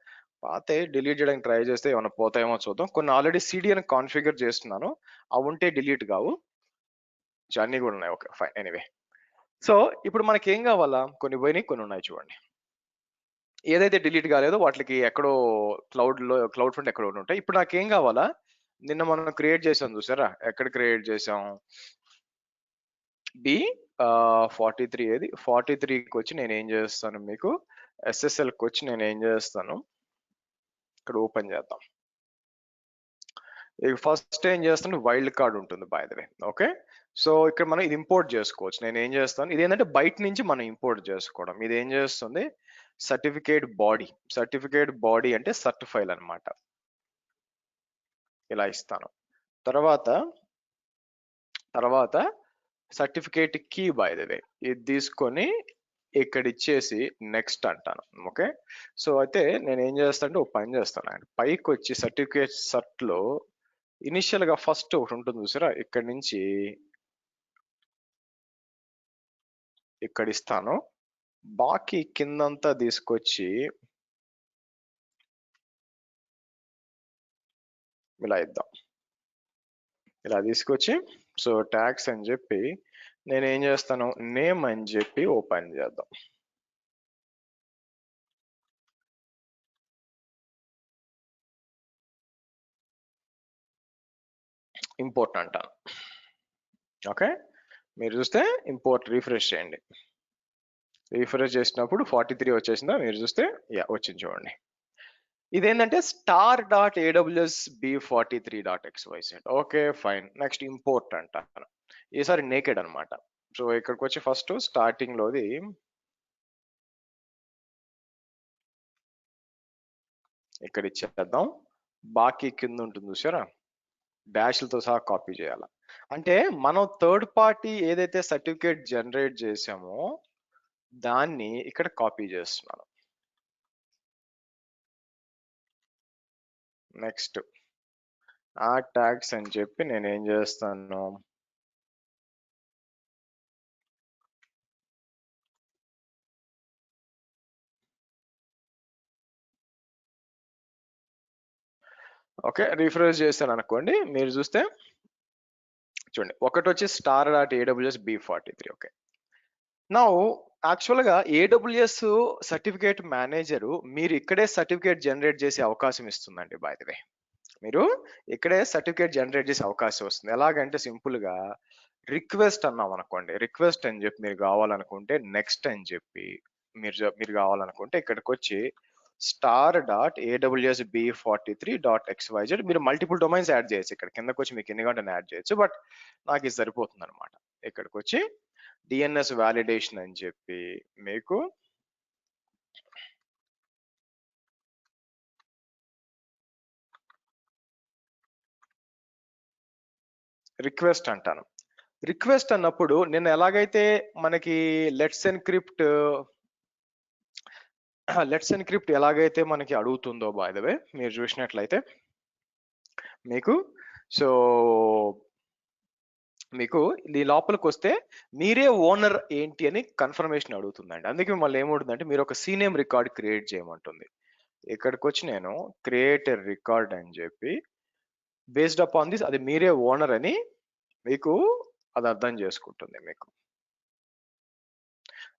పాతే డిలీట్ చేయడానికి ట్రై చేస్తే ఏమైనా పోతాయేమో చూద్దాం. కొన్ని ఆల్రెడీ సిడిఎన్ కాన్ఫిగర్ చేస్తున్నాను, అవి ఉంటే డిలీట్ కావు. అన్నీ కూడా ఉన్నాయి. Okay fine, anyway. సో ఇప్పుడు మనకి ఏం కావాలా, కొన్ని పోయినాయి కొన్ని ఉన్నాయి చూడండి. ఏదైతే డిలీట్ కాలేదో వాటికి ఎక్కడో క్లౌడ్ ఫ్రంట్ ఎక్కడో ఉంటాయి. ఇప్పుడు నాకేం కావాలా, నిన్న మనం క్రియేట్ చేసాం చూసారా, ఎక్కడ క్రియేట్ చేసాం, బి 43, ఏది 43కి వచ్చి నేను ఏం చేస్తాను, మీకు ఎస్ఎస్ఎల్కి వచ్చి నేను ఏం చేస్తాను, ఇక్కడ ఓపెన్ చేద్దాం. ఫస్ట్ ఏం చేస్తాను, వైల్డ్ కార్డ్ ఉంటుంది by the way. Okay, so ఇక్కడ మనం ఇది ఇంపోర్ట్ చేసుకోవచ్చు. నేను ఏం చేస్తాను, ఇది ఏంటంటే బయట నుంచి మనం ఇంపోర్ట్ చేసుకోవడం. ఇది ఏం చేస్తుంది, సర్టిఫికేట్ బాడీ అంటే సర్ట్ ఫైల్ అనమాట. ఇలా ఇస్తాను. తర్వాత సర్టిఫికేట్ కీ బై ద వే ఇది తీసుకొని ఇక్కడ ఇచ్చేసి నెక్స్ట్ అంటాను. ఓకే, సో అయితే నేను ఏం చేస్తానంటే ఒక పని చేస్తాను, అండి పైకి వచ్చి సర్టిఫికేట్ సర్ట్ లో ఇనిషియల్ గా ఫస్ట్ ఒకటి ఉంటుంది చూసారా, ఇక్కడ నుంచి ఇక్కడ ఇస్తాను. బాకీ కిందంతా తీసుకొచ్చి ఇలా ఇద్దాం. ఇలా తీసుకొచ్చి సో ట్యాక్స్ అని చెప్పి నేను ఏం చేస్తాను, నేమ్ అని చెప్పి ఓపెన్ చేద్దాం. ఇంపోర్ట్ అంటాను. ఓకే, మీరు చూస్తే ఇంపోర్ట్ రీఫ్రెష్ చేయండి. రీఫ్రెష్ చేసినప్పుడు 43 వచ్చేసిందా, మీరు చూస్తే యా వచ్చింది చూడండి. ఇదేంటంటే star.aws b43.xyz. Okay fine, next import అంటాను. ఈసారి నేకెడ్ అనమాట. సో ఇక్కడికి వచ్చి ఫస్ట్ స్టార్టింగ్ లోది ఇక్కడ ఇచ్చేద్దాం. బాకీ కింద ఉంటుంది చూసారా, డాష్లతో సహా కాపీ చేయాలి. అంటే మనం థర్డ్ పార్టీ ఏదైతే సర్టిఫికేట్ జనరేట్ చేసామో దాన్ని ఇక్కడ కాపీ చేస్తున్నాను. నెక్స్ట్ ఆ ట్యాగ్స్ అని చెప్పి నేను ఏం చేస్తాను, ఓకే రిఫ్రెష్ చేశాను అనుకోండి, మీరు చూస్తే చూడండి ఒకటి వచ్చి star.aws b43. ఓకే, నా యాక్చువల్గా ఏడబ్ల్యూఎస్ సర్టిఫికేట్ మేనేజర్ మీరు ఇక్కడే సర్టిఫికేట్ జనరేట్ చేసే అవకాశం ఇస్తుందండి. బై ది వే మీరు ఇక్కడే సర్టిఫికేట్ జనరేట్ చేసే అవకాశం వస్తుంది. ఎలాగంటే సింపుల్ గా రిక్వెస్ట్ అన్నాం అనుకోండి, రిక్వెస్ట్ అని చెప్పి మీరు కావాలనుకుంటే నెక్స్ట్ అని చెప్పి మీరు కావాలనుకుంటే ఇక్కడికి వచ్చి star.aws b43.xyz మీరు మల్టిపుల్ డొమైన్స్ యాడ్ చేయొచ్చు. ఇక్కడ కిందకి వచ్చి మీకు ఎన్ని గంటలు యాడ్ చేయొచ్చు, బట్ నాకు ఇది సరిపోతుంది అనమాట. ఇక్కడికి వచ్చి డిఎన్ఎస్ వ్యాలిడేషన్ అని చెప్పి మీకు రిక్వెస్ట్ అంటాను. రిక్వెస్ట్ అన్నప్పుడు నేను ఎలాగైతే మనకి లెట్స్ ఎన్క్రిప్ట్ ఎలాగైతే మనకి అడుగుతుందో బై ద వే మీరు చూసినట్లయితే మీకు సో మీకు ఈ లోపలికి వస్తే మీరే ఓనర్ ఏంటి అని కన్ఫర్మేషన్ అడుగుతుందండి. అందుకే మిమ్మల్ని ఏమవుతుందంటే మీరు ఒక సీనేమ్ రికార్డ్ క్రియేట్ చేయమంటుంది. ఇక్కడికి వచ్చి నేను క్రియేట్ రికార్డ్ అని చెప్పి బేస్డ్ అపాన్ దిస్ అది మీరే ఓనర్ అని మీకు అది అర్థం చేసుకుంటుంది మీకు.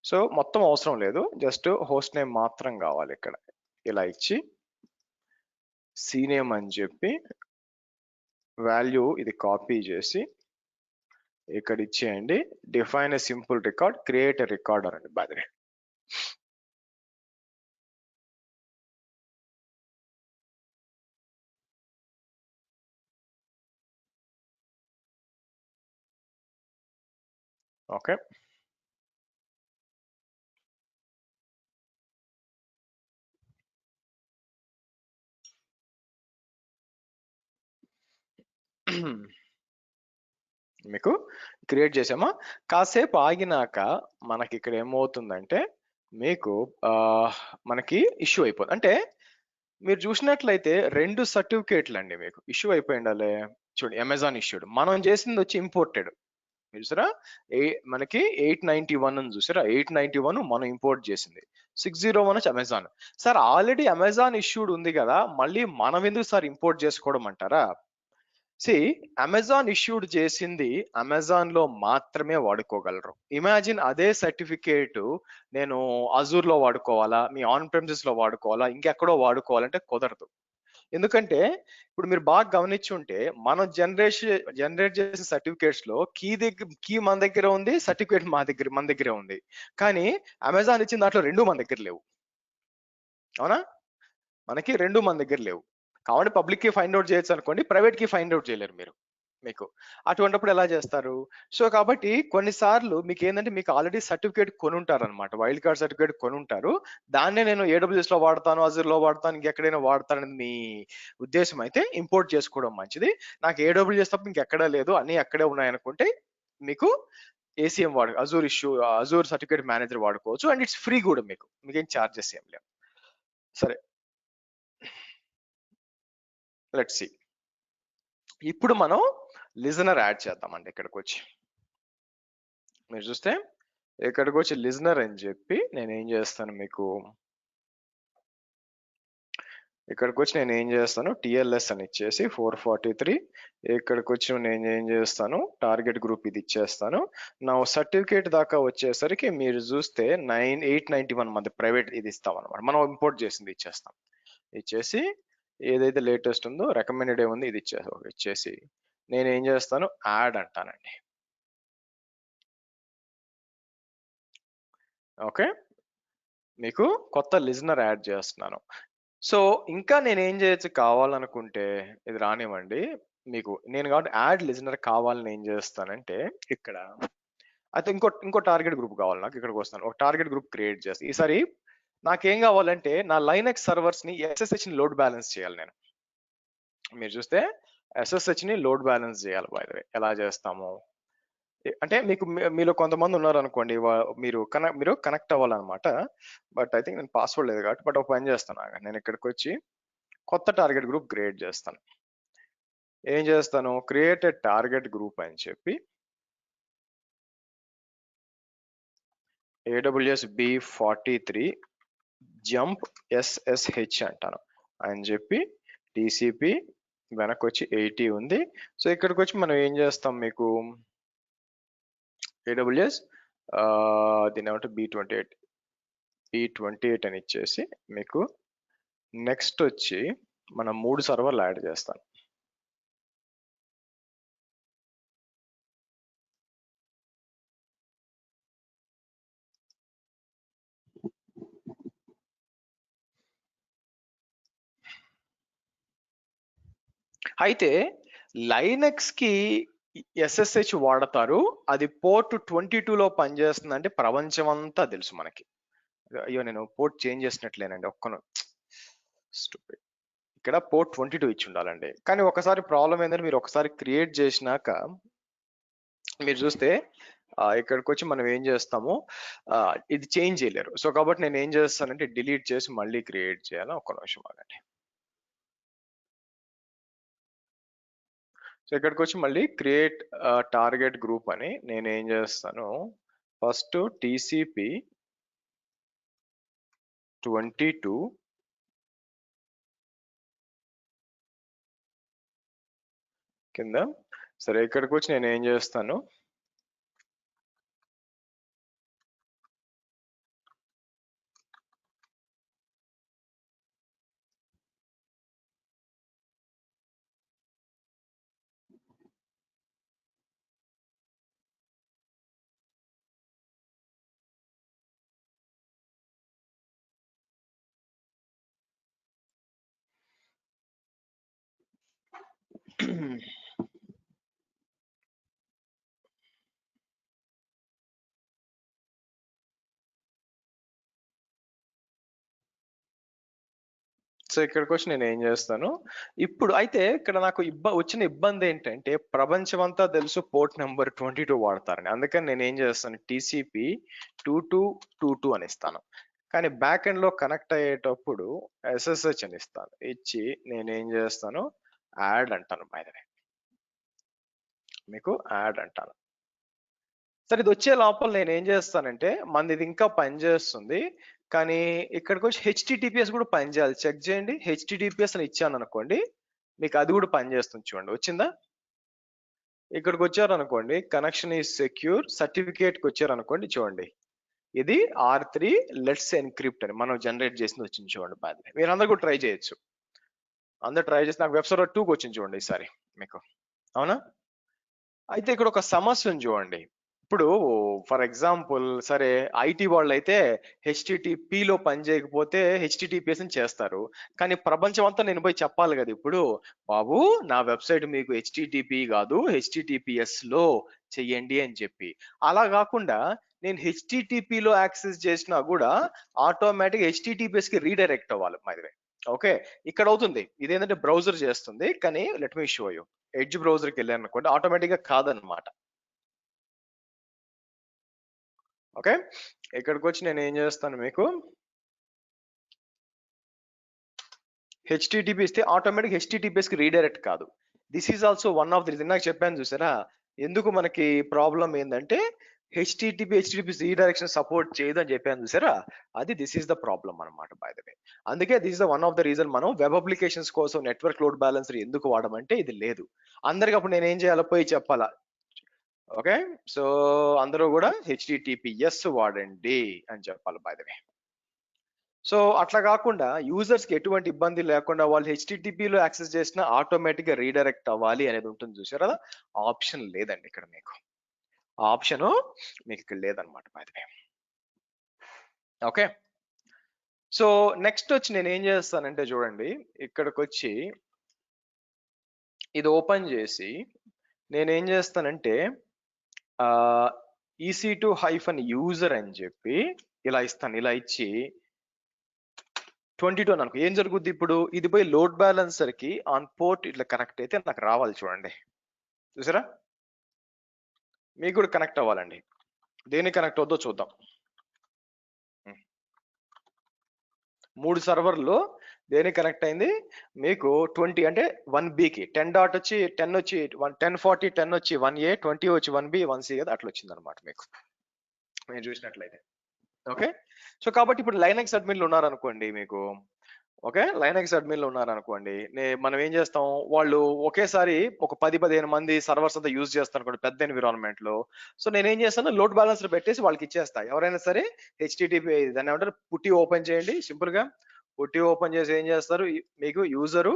సో మొత్తం అవసరం లేదు, జస్ట్ హోస్ట్ నేమ్ మాత్రం కావాలి. ఇక్కడ ఇలా ఇచ్చి సీనేమ్ అని చెప్పి వాల్యూ ఇది కాపీ చేసి ఇక్కడ ఇచ్చేయండి. Define a simple record, create a recorder అండి బై ద వే. ఓకే, మీకు క్రియేట్ చేసామా, కాసేపు ఆగినాక మనకి ఇక్కడ ఏమవుతుందంటే మీకు మనకి ఇష్యూ అయిపోతుంది. అంటే మీరు చూసినట్లయితే 2 సర్టిఫికేట్లు అండి మీకు ఇష్యూ అయిపోయి ఉండాలి. చూడండి, అమెజాన్ ఇష్యూడ్, మనం చేసింది వచ్చి ఇంపోర్టెడ్. మీరు చూసారా, మనకి 891 అని చూసారా, 891 మనం ఇంపోర్ట్ చేసింది. 601 వచ్చి Amazon. Sir already Amazon issued ఉంది కదా, మళ్ళీ మనం ఎందుకు సార్ ఇంపోర్ట్ చేసుకోవడం అంటారా? అమెజాన్ ఇష్యూడ్ చేసింది అమెజాన్ లో మాత్రమే వాడుకోగలరు. ఇమాజిన్ అదే సర్టిఫికేట్ నేను అజూర్ లో వాడుకోవాలా, మీ ఆన్ ప్రెమిసెస్ లో వాడుకోవాలా, ఇంకెక్కడో వాడుకోవాలంటే కుదరదు. ఎందుకంటే ఇప్పుడు మీరు బాగా గమనించి ఉంటే మనం జనరేట్ చేసిన సర్టిఫికేట్స్ లో కీ మన దగ్గర ఉంది, సర్టిఫికేట్ మన దగ్గరే ఉంది. కానీ అమెజాన్ ఇచ్చిన దాంట్లో 2 మన దగ్గర లేవు. అవునా, మనకి 2 మన దగ్గర లేవు. కాబట్టి పబ్లిక్ కి ఫైండ్ అవుట్ చేయొచ్చు అనుకోండి, ప్రైవేట్ కి ఫైండ్ అవుట్ చేయలేరు మీరు. మీకు అటువంటిప్పుడు ఎలా చేస్తారు? సో కాబట్టి కొన్నిసార్లు మీకు ఏంటంటే మీకు ఆల్రెడీ సర్టిఫికేట్ కొనుంటారు అనమాట, వైల్డ్ కార్డ్ సర్టిఫికేట్ కొనుంటారు. దాన్నే నేను AWS లో వాడతాను, అజూర్ లో వాడతాను, ఇంకెక్కడైనా వాడతానని మీ ఉద్దేశం అయితే ఇంపోర్ట్ చేసుకోవడం మంచిది. నాకు AWS తప్ప ఇంకెక్కడా లేదు, అన్ని అక్కడే ఉన్నాయనుకుంటే మీకు ACM అజూర్ సర్టిఫికేట్ మేనేజర్ వాడుకోవచ్చు. అండ్ ఇట్స్ ఫ్రీ కూడా, మీకేం ఛార్జెస్ ఏం లేవు. సరే, లెట్స్ సి. ఇప్పుడు మనం లిజనర్ యాడ్ చేద్దామండి. ఇక్కడికి వచ్చి మీరు చూస్తే ఇక్కడికి వచ్చి లిజనర్ అని చెప్పి నేను ఏం చేస్తాను, మీకు ఇక్కడికి వచ్చి నేను ఏం చేస్తాను, TLS అని ఇచ్చేసి 443. ఇక్కడికి వచ్చి నేను ఏం చేస్తాను, టార్గెట్ గ్రూప్ ఇది ఇచ్చేస్తాను. నా సర్టిఫికేట్ దాకా వచ్చేసరికి మీరు చూస్తే 891 మంది ప్రైవేట్ ఇది ఇస్తాం అనమాట. మనం ఇంపోర్ట్ చేసింది ఇచ్చేస్తాం. ఇచ్చేసి ఏదైతే లేటెస్ట్ ఉందో రికమెండెడ్ ఏముంది ఇది ఇచ్చేసి నేను ఏం చేస్తాను, యాడ్ అంటానండి. ఓకే, మీకు కొత్త లిజనర్ యాడ్ చేస్తున్నాను. సో ఇంకా నేను ఏం చేయొచ్చు కావాలనుకుంటే, ఇది రానివ్వండి మీకు. నేను కాబట్టి యాడ్ లిజనర్ కావాలని ఏం చేస్తానంటే, ఇక్కడ అయితే ఇంకో టార్గెట్ గ్రూప్ కావాలి నాకు. ఇక్కడికి వస్తాను, ఒక టార్గెట్ గ్రూప్ క్రియేట్ చేస్తాను. ఈసారి నాకేం కావాలంటే నా లైనక్స్ సర్వర్స్ ని SSH ని లోడ్ బ్యాలెన్స్ చేయాలి నేను. మీరు చూస్తే SSH ని లోడ్ బ్యాలెన్స్ చేయాలి. బై ద వే ఎలా చేస్తాము అంటే, మీలో కొంతమంది ఉన్నారు అనుకోండి, మీరు కనెక్ట్ అవ్వాలన్నమాట. బట్ ఐ థింక్ నేను పాస్వర్డ్ లేదు కాబట్టి, బట్ ఒక పని చేస్తాను, నేను ఇక్కడికి వచ్చి కొత్త టార్గెట్ గ్రూప్ క్రియేట్ చేస్తాను. ఏం చేస్తాను, క్రియేట్ ఏ టార్గెట్ గ్రూప్ అని చెప్పి AWS B43 జంప్ SSH అంటాను అని చెప్పి TCP వెనక్కి వచ్చి 80 ఉంది. సో ఇక్కడికి వచ్చి మనం ఏం చేస్తాం, మీకు AWS దీని ఏమంటే B28 అని ఇచ్చేసి మీకు నెక్స్ట్ వచ్చి మనం 3 సర్వర్లు యాడ్ చేస్తాను. అయితే లైనక్స్ కి SSH వాడతారు, అది పోర్ట్ 22లో పనిచేస్తుంది అంటే ప్రపంచం అంతా తెలుసు మనకి. అయ్యో నేను పోర్ట్ చేంజ్ చేసినట్లేనండి, స్టూపిడ్. ఇక్కడ పోర్ట్ 22 ఇచ్చి ఉండాలండి. కానీ ఒకసారి ప్రాబ్లం ఏంటంటే, మీరు ఒకసారి క్రియేట్ చేసినాక మీరు చూస్తే ఇక్కడికి వచ్చి మనం ఏం చేస్తాము, ఇది చేంజ్ చేయలేరు. సో కాబట్టి నేను ఏం చేస్తానంటే డిలీట్ చేసి మళ్ళీ క్రియేట్ చేయాలి. ఒక్క నిమిషం ఆగండి. సో ఇక్కడికి వచ్చి మళ్ళీ క్రియేట్ టార్గెట్ గ్రూప్ అని నేను ఏం చేస్తాను, ఫస్ట్ TCP 22 కింద. సరే ఇక్కడికి వచ్చి నేను ఏం చేస్తాను, సో ఇక్కడికి వచ్చి నేను ఏం చేస్తాను ఇప్పుడు అయితే ఇక్కడ నాకు వచ్చిన ఇబ్బంది ఏంటంటే ప్రపంచం అంతా తెలుసు పోర్ట్ నెంబర్ 22 వాడతారని, అందుకని నేను ఏం చేస్తాను టీసీపీ 2222 అని ఇస్తాను. కానీ బ్యాక్ ఎండ్ లో కనెక్ట్ అయ్యేటప్పుడు ఎస్ఎస్హెచ్ అని ఇస్తాను. ఇచ్చి నేను ఏం చేస్తాను యాడ్ అంటాను. బై ద వే మీకు యాడ్ అంటాను. సరే ఇది వచ్చే లోపల నేను ఏం చేస్తానంటే మనది ఇది ఇంకా పనిచేస్తుంది, కానీ ఇక్కడికి వచ్చి హెచ్టిటిపిఎస్ కూడా పనిచేయాలి. చెక్ చేయండి. హెచ్టిటిపిఎస్ అని ఇచ్చాను అనుకోండి, మీకు అది కూడా పనిచేస్తుంది. చూడండి వచ్చిందా. ఇక్కడికి వచ్చారు అనుకోండి, కనెక్షన్ ఈజ్ సెక్యూర్, సర్టిఫికేట్కి వచ్చారు అనుకోండి, చూడండి ఇది R3 లెట్స్ ఎన్క్రిప్ట్ అని మనం జనరేట్ చేసింది వచ్చింది. చూడండి బాగా మీరు అందరు కూడా ట్రై చేయొచ్చు. అందరు ట్రై చేసి నాకు వెబ్ సర్వర్ 2కి వచ్చింది చూడండి ఈసారి మీకు. అవునా. అయితే ఇక్కడ ఒక సమస్య ఉంది చూడండి. ఇప్పుడు ఫర్ ఎగ్జాంపుల్ సరే ఐటీ వాళ్ళు అయితే హెచ్టిటిపిలో పని చేయకపోతే హెచ్టిటిపిఎస్ అని చేస్తారు, కానీ ప్రపంచం అంతా నేను పోయి చెప్పాలి కదా ఇప్పుడు బాబు నా వెబ్సైట్ మీకు హెచ్టిటిపి కాదు హెచ్టిటిపిఎస్ లో చెయ్యండి అని చెప్పి. అలా కాకుండా నేను హెచ్టిటిపిలో యాక్సెస్ చేసినా కూడా ఆటోమేటిక్ హెచ్టిటిపిఎస్ కి రీడైరెక్ట్ అవ్వాలి. మరి ఓకే ఇక్కడ అవుతుంది ఇదేంటంటే బ్రౌజర్ చేస్తుంది, కానీ let me show you. Edge బ్రౌజర్కి వెళ్ళాను అనుకోండి ఆటోమేటిక్ గా కాదనమాట. ఓకే ఇక్కడికి వచ్చి నేను ఏం చేస్తాను మీకు హెచ్టిటిపి ఇస్తే ఆటోమేటిక్ హెచ్టిటిపిఎస్ కి రీడైరెక్ట్ కాదు. This is also one of the reason. నాకు చెప్పాను చూసారా ఎందుకు మనకి ప్రాబ్లం ఏంటంటే హెచ్టిటిపి రీడైరెక్షన్ సపోర్ట్ చేయదు అని చెప్పాను చూసారా, అది దిస్ ఈస్ ద ప్రాబ్లం అనమాట. బై ద వే అందుకే this is the one of the reason మనం వెబ్ అప్లికేషన్స్ కోసం నెట్వర్క్ లోడ్ బ్యాలెన్సర్ ఎందుకు వాడమంటే ఇది లేదు. అందరికి అప్పుడు నేను ఏం చేయాలో పోయి చెప్పాలా. ఓకే సో అందరూ కూడా హెచ్టిటిపిఎస్ వాడండి అని చెప్పాలి. బై ద వే సో అట్లా కాకుండా యూజర్స్ కి ఎటువంటి ఇబ్బంది లేకుండా వాళ్ళు హెచ్టిటిపిలో యాక్సెస్ చేసినా ఆటోమేటిక్ గా రీడైరెక్ట్ అవ్వాలి అనేది ఉంటుంది చూసారా, ఆప్షన్ లేదండి ఇక్కడ మీకు. ఆప్షన్ మీకు ఇక్కడ లేదనమాట. By the way okay so next వచ్చి నేను ఏం చేస్తానంటే చూడండి ఇక్కడికి వచ్చి ఇది ఓపెన్ చేసి నేను ఏం చేస్తానంటే EC2-user అని చెప్పి ఇలా ఇస్తాను. ఇలా ఇచ్చి 22 అనుకో ఏం జరుగుద్ది ఇప్పుడు ఇది పోయి లోడ్ బ్యాలెన్సర్ కి ఆన్ పోర్ట్ ఇట్లా కనెక్ట్ అయితే నాకు రావాలి. చూడండి చూసారా మీకు కూడా కనెక్ట్ అవ్వాలండి. దేనికి కనెక్ట్ అవుద్దో చూద్దాం. 3 సర్వర్లో దేనికి కనెక్ట్ అయింది మీకు 20 అంటే 1Bకి 10 డాట్ వచ్చి 10 వచ్చి 1040 10 వచ్చి 1A 20 వచ్చి 1B 1C కదా అట్లా వచ్చింది అనమాట మీకు మీరు చూసినట్లయితే. ఓకే సో కాబట్టి ఇప్పుడు లైనక్స్ అడ్మిన్లు ఉన్నారనుకోండి మీకు. ఓకే లైనక్స్ అడ్మిన్లు ఉన్నారనుకోండి మనం ఏం చేస్తాం వాళ్ళు ఒకేసారి ఒక 10-15 మంది సర్వర్స్ అంతా యూజ్ చేస్తాను అనుకోండి పెద్ద ఎన్విరాన్మెంట్ లో. సో నేను ఏం చేస్తాను లోడ్ బ్యాలెన్సర్ పెట్టేసి వాళ్ళకి ఇచ్చేస్తా. ఎవరైనా సరే హెచ్టిటిపి దాన్ని ఏమంటారు పుట్టి ఓపెన్ చేయండి. సింపుల్ గా పుట్టి ఓపెన్ చేసి ఏం చేస్తారు మీకు యూజరు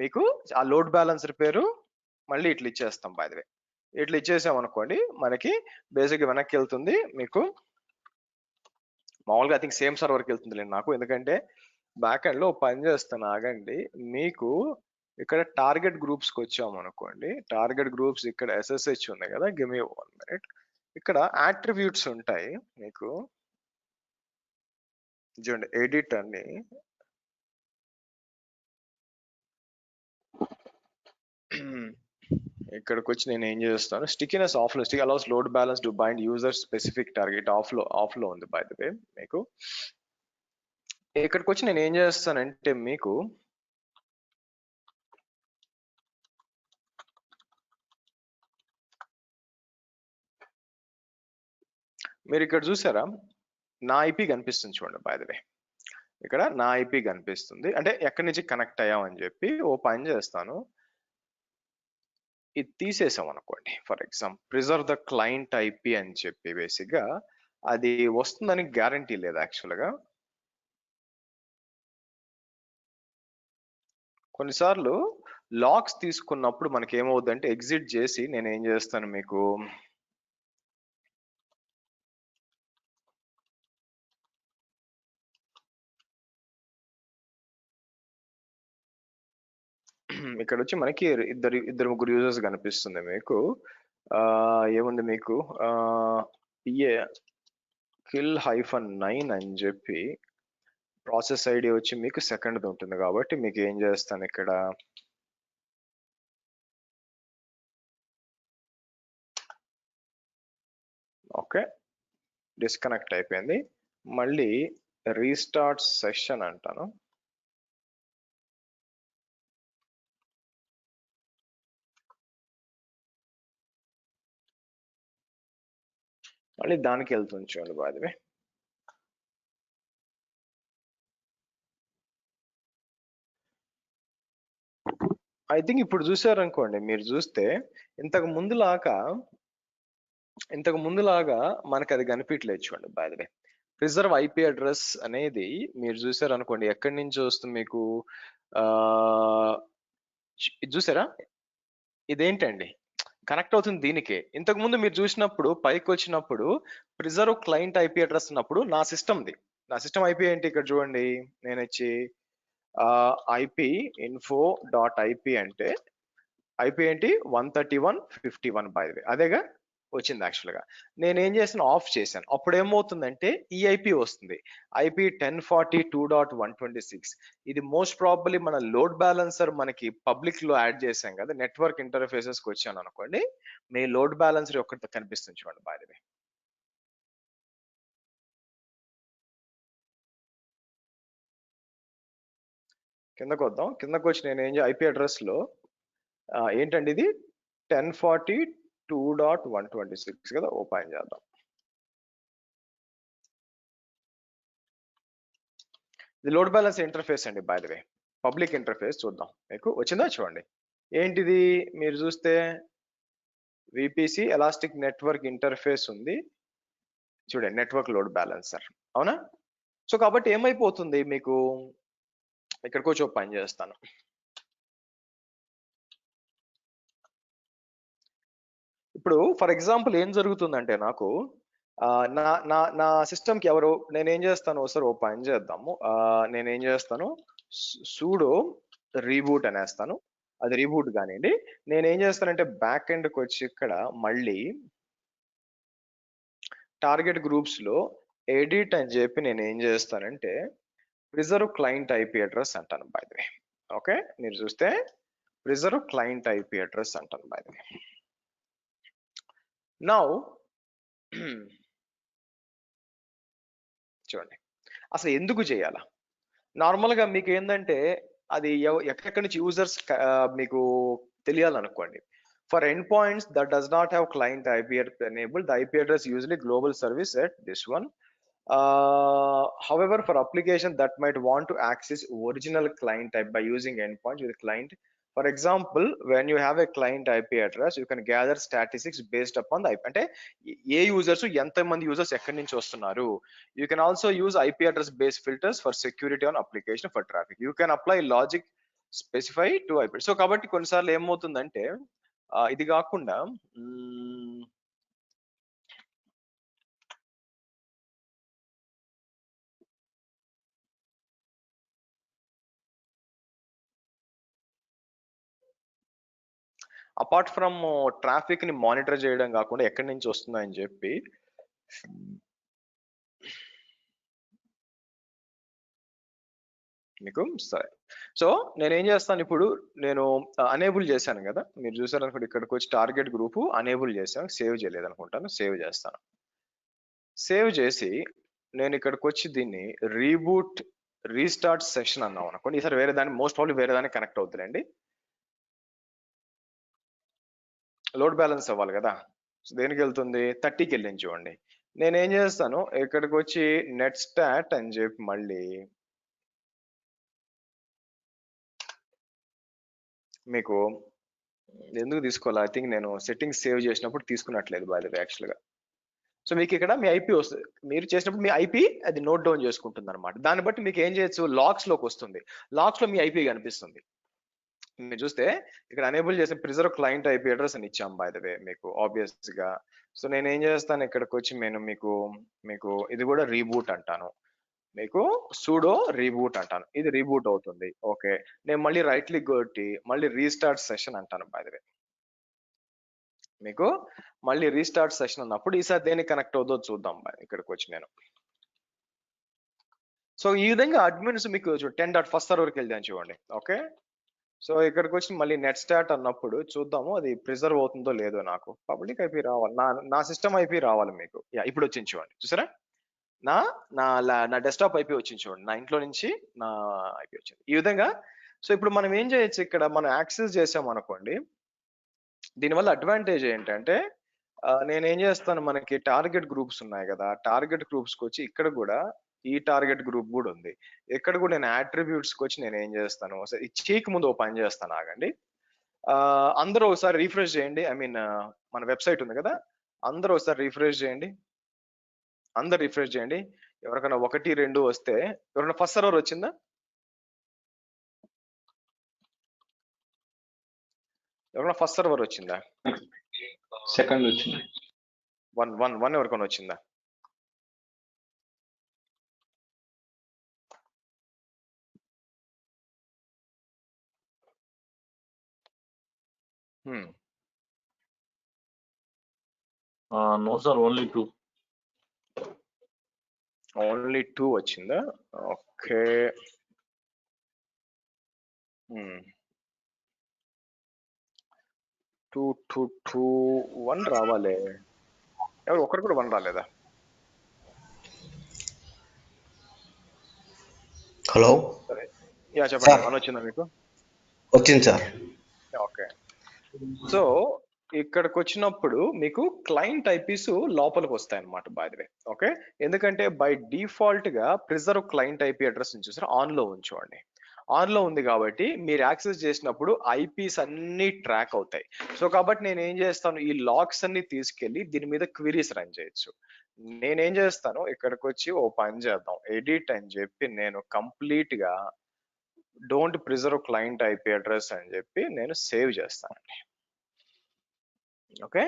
మీకు ఆ లోడ్ బ్యాలెన్సర్ పేరు మళ్ళీ ఇట్లా ఇచ్చేస్తాం. బై ద వే ఇట్లా ఇచ్చేసాం అనుకోండి మనకి బేసిక్ వెనక్కి వెళ్తుంది మీకు. మామూలుగా ఐ థింక్ సేమ్ సర్వర్కి వెళ్తుంది నాకు, ఎందుకంటే బ్యాక్ ఎండ్ లో పని చేస్తాను. ఆగండి మీకు ఇక్కడ టార్గెట్ గ్రూప్స్ కి వచ్చాము అనుకోండి. టార్గెట్ గ్రూప్స్ ఇక్కడ SSH ఉంది కదా, గివ్ మీ 1 minute. ఇక్కడ అట్రిబ్యూట్స్ ఉంటాయి మీకు. చూడండి ఎడిట్ అని ఇక్కడికి వచ్చి నేను ఏం చేస్తాను స్టికినెస్ ఆఫ్ లో stick allows load balance to bind user specific target of లో ఉంది. బై ద వే మీకు ఇక్కడికి వచ్చి నేను ఏం చేస్తానంటే మీకు మీరు ఇక్కడ చూసారా నా ఐపీ కనిపిస్తుంది చూడండి. బై ద వే ఇక్కడ నా ఐపీ కనిపిస్తుంది అంటే ఎక్కడి నుంచి కనెక్ట్ అయ్యామని చెప్పి ఓ పని చేస్తాను. ఇది తీసేసాం అనుకోండి for example preserve the client IP అని చెప్పి బేసిక్ గా అది వస్తుందని గ్యారంటీ లేదు యాక్చువల్గా. కొన్నిసార్లు లాక్స్ తీసుకున్నప్పుడు మనకి ఏమవుతుందంటే ఎగ్జిట్ చేసి నేను ఏం చేస్తాను మీకు ఇక్కడ వచ్చి మనకి ఇద్దరు ముగ్గురు యూజర్స్ కనిపిస్తుంది మీకు. ఏముంది మీకు PA kill-9 అని చెప్పి ప్రాసెస్ ఐడి వచ్చి మీకు సెకండ్ ఉంటుంది కాబట్టి మీకు ఏం చేస్తాను ఇక్కడ ఓకే డిస్కనెక్ట్ అయిపోయింది మళ్ళీ రీస్టార్ట్ సెషన్ అంటాను మళ్ళీ దానికి వెళ్తుంది చూడండి బాధవే ఐ థింక్ ఇప్పుడు చూసారనుకోండి మీరు చూస్తే ఇంతకు ముందులాగా మనకు అది కనిపించలేదు చూడండి బాధవే రిజర్వ్ ఐపీ అడ్రస్ అనేది మీరు చూసారనుకోండి ఎక్కడి నుంచి వస్తుంది మీకు ఇది చూసారా ఇదేంటండి కనెక్ట్ అవుతుంది దీనికే ఇంతకు ముందు మీరు చూసినప్పుడు పైకి వచ్చినప్పుడు ప్రిజర్వ్ క్లయింట్ ఐపీ అడ్రస్ ఉన్నప్పుడు నా సిస్టమ్ ఐపీ ఏంటి ఇక్కడ చూడండి నేను వచ్చి ఐపీ info.ip అంటే ఐపీ ఏంటి 131.51 బై ది వే అదేగా వచ్చింది యాక్చువల్ గా నేనేం చేసాను ఆఫ్ చేశాను అప్పుడు ఏమవుతుందంటే ఈ ఐపీ వస్తుంది ఐపీ 1042.126 ఇది మోస్ట్ ప్రాబబ్లీ మన లోడ్ బ్యాలెన్సర్ మనకి పబ్లిక్ లో యాడ్ చేసాం కదా నెట్వర్క్ ఇంటర్ఫేసెస్ కి వచ్చాను అనుకోండి మీ లోడ్ బ్యాలెన్సర్ ఒక్కటి కనిపిస్తుంది చూడండి బై ది వే కిందకు వద్దాం కిందకు వచ్చి నేను ఏం ఐపీ అడ్రస్ లో ఏంటండి ఇది 1042.126 కదా ఓపెన్ చేద్దాం ఇది లోడ్ బ్యాలెన్స్ ఇంటర్ఫేస్ అండి by the way public interface చూద్దాం మీకు వచ్చిందా చూడండి ఏంటిది మీరు చూస్తే విపిసి ఎలాస్టిక్ నెట్వర్క్ ఇంటర్ఫేస్ ఉంది చూడండి నెట్వర్క్ లోడ్ బ్యాలెన్సర్ అవునా సో కాబట్టి ఏమైపోతుంది మీకు ఇక్కడికి వచ్చి పని చేస్తాను ఇప్పుడు ఫర్ ఎగ్జాంపుల్ ఏం జరుగుతుందంటే నాకు నా సిస్టమ్కి ఎవరు నేనేం చేస్తాను ఒకసారి ఓ పని చేద్దాము నేనేం చేస్తాను సూడో రీబూట్ అనేస్తాను అది రీబూట్ కానివ్వండి నేనేం చేస్తానంటే బ్యాక్ ఎండ్కి వచ్చి ఇక్కడ మళ్ళీ టార్గెట్ గ్రూప్స్ లో ఎడిట్ అని చెప్పి నేను ఏం చేస్తానంటే ప్రిజర్వ్ క్లయింట్ ఐపీ అడ్రస్ అంటాను బై ది వే ఓకే మీరు చూస్తే ప్రిజర్వ్ క్లయింట్ ఐపీ అడ్రస్ అంటాను బై ది వే నౌ చూడండి అసలు ఎందుకు చేయాలా నార్మల్ గా మీకు ఏంటంటే అది ఎక్కడి నుంచి యూజర్స్ మీకు తెలియాలనుకోండి for end points that does not have client IP enabled the IP address usually global service at this one however for application that might want to access original client type by using endpoints with client for example when you have a client IP address you can gather statistics based upon the IP అంటే ఏ users ఎంత మంది users ఎక్కడి నుంచి వస్తున్నారు you can also use IP address based filters for security on application for traffic you can apply logic specify to IP so కాబట్టి కొన్నిసార్లు ఏమవుతుందంటే ఇది కాకుండా అపార్ట్ ఫ్రమ్ ట్రాఫిక్ ని మానిటర్ చేయడం కాకుండా ఎక్కడి నుంచి వస్తుందని చెప్పి మీకు సరే సో నేనేం చేస్తాను ఇప్పుడు నేను అనేబుల్ చేశాను కదా మీరు చూసారు అనుకోండి ఇక్కడికి వచ్చి టార్గెట్ గ్రూప్ అనేబుల్ చేశాను సేవ్ చేయలేదు అనుకుంటాను సేవ్ చేస్తాను సేవ్ చేసి నేను ఇక్కడికి వచ్చి దీన్ని రీబూట్ రీస్టార్ట్ సెషన్ అన్నాం అనుకోండి ఈసారి వేరే దాన్ని మోస్ట్ ప్రాబ్లీ వేరే దాన్ని కనెక్ట్ అవుతుందండి లోడ్ బ్యాలెన్స్ అవ్వాలి కదా సో దేనికి వెళ్తుంది 30కి వెళ్ళింది చూడండి నేనేం చేస్తాను ఇక్కడికి వచ్చి నెట్ స్టాట్ అని చెప్పి మళ్ళీ మీకు ఎందుకు తీసుకోవాలి ఐ థింక్ నేను సెట్టింగ్స్ సేవ్ చేసినప్పుడు తీసుకున్నట్లేదు బై ది వే యాక్చువల్గా సో మీకు ఇక్కడ మీ ఐపీ వస్తుంది మీరు చేసినప్పుడు మీ ఐపీ అది నోట్ డౌన్ చేసుకుంటుంది అనమాట దాన్ని బట్టి మీకు ఏం చేయొచ్చు లాగ్స్ లోకి వస్తుంది లాగ్స్ లో మీ ఐపీ కనిపిస్తుంది మీరు చూస్తే ఇక్కడ అనేబుల్ చేసిన ప్రిజర్వ్ క్లయింట్ ఐపీ అడ్రస్ అని ఇచ్చాం బై ద వే మీకు ఆబ్వియస్ గా సో నేను ఏం చేస్తాను ఇక్కడికి వచ్చి నేను మీకు ఇది కూడా రీబూట్ అంటాను మీకు సూడో రీబూట్ అంటాను ఇది రీబూట్ అవుతుంది ఓకే నేను మళ్ళీ రైట్ క్లిక్ కొట్టి మళ్ళీ రీస్టార్ట్ సెషన్ అంటాను బై ద వే మీకు మళ్ళీ రీస్టార్ట్ సెషన్ అన్నప్పుడు ఈసారి దేనికి కనెక్ట్ అవుతుందో చూద్దాం ఇక్కడికి వచ్చి నేను సో ఈ విధంగా అడ్మిన్స్ మీకు 10.1 సర్వర్కి వెళ్దాం చూడండి. ఓకే, సో ఇక్కడికి వచ్చి మళ్ళీ నెట్ స్టాట్ అన్నప్పుడు చూద్దాము అది ప్రిజర్వ్ అవుతుందో లేదో. నాకు పబ్లిక్ ఐపీ రావాలి, నా సిస్టమ్ ఐపీ రావాలి మీకు. ఇప్పుడు వచ్చింది చూడండి, చూసారా, నా నా నా డెస్క్టాప్ ఐపీ వచ్చింది చూడండి, నా ఇంట్లో నుంచి నా ఐపీ వచ్చింది ఈ విధంగా. సో ఇప్పుడు మనం ఏం చేయొచ్చు, ఇక్కడ మనం యాక్సెస్ చేసాం అనుకోండి, దీనివల్ల అడ్వాంటేజ్ ఏంటంటే నేనేం చేస్తాను, మనకి టార్గెట్ గ్రూప్స్ ఉన్నాయి కదా, టార్గెట్ గ్రూప్స్కి వచ్చి ఇక్కడ కూడా ఈ టార్గెట్ గ్రూప్ కూడా ఉంది, ఇక్కడ కూడా నేను అట్రిబ్యూట్స్కి వచ్చి నేను ఏం చేస్తాను, ఈ చీక్ ముందు ఓ పని చేస్తాను, ఆగండి. అందరూ ఒకసారి రీఫ్రెష్ చేయండి, ఐ మీన్ మన వెబ్సైట్ ఉంది కదా, అందరూ ఒకసారి రీఫ్రెష్ చేయండి, అందరు రిఫ్రెష్ చేయండి. ఎవరికైనా 1, 2 వస్తే, ఎవరైనా ఫస్ట్ సర్వర్ వచ్చిందా? ఎవరైనా ఫస్ట్ సర్వర్ వచ్చిందా? సెకండ్ వచ్చింది. 1 ఎవరికైనా వచ్చిందా? No sir, only 2. ఓన్లీ 2 వచ్చిందా? ఓకే, 2, 2, 2, 1 రావాలి. ఎవరు ఒకరు కూడా 1 రాలేదా? హలో, సరే, చెప్పండి. 1 వచ్చిందా మీకు? వచ్చింది సార్. ఓకే, సో ఇక్కడికి వచ్చినప్పుడు మీకు క్లయింట్ ఐపీస్ లోపలికి వస్తాయి అన్నమాట, బై ది వే. ఓకే, ఎందుకంటే బై డిఫాల్ట్ గా ప్రిజర్వ్ క్లయింట్ ఐపీ అడ్రస్ చూసారా ఆన్ లో ఉంచుకోండి, ఆన్ లో ఉంది కాబట్టి మీరు యాక్సెస్ చేసినప్పుడు ఐపీస్ అన్ని ట్రాక్ అవుతాయి. సో కాబట్టి నేను ఏం చేస్తాను, ఈ లాగ్స్ అన్ని తీసుకెళ్లి దీని మీద క్వెరీస్ రన్ చేయొచ్చు. నేనేం చేస్తాను, ఇక్కడికి వచ్చి ఓ పని చేద్దాం, ఎడిట్ అని చెప్పి నేను కంప్లీట్ గా don't preserve client IP address అని చెప్పి నేను సేవ్ చేస్తానండి. Okay,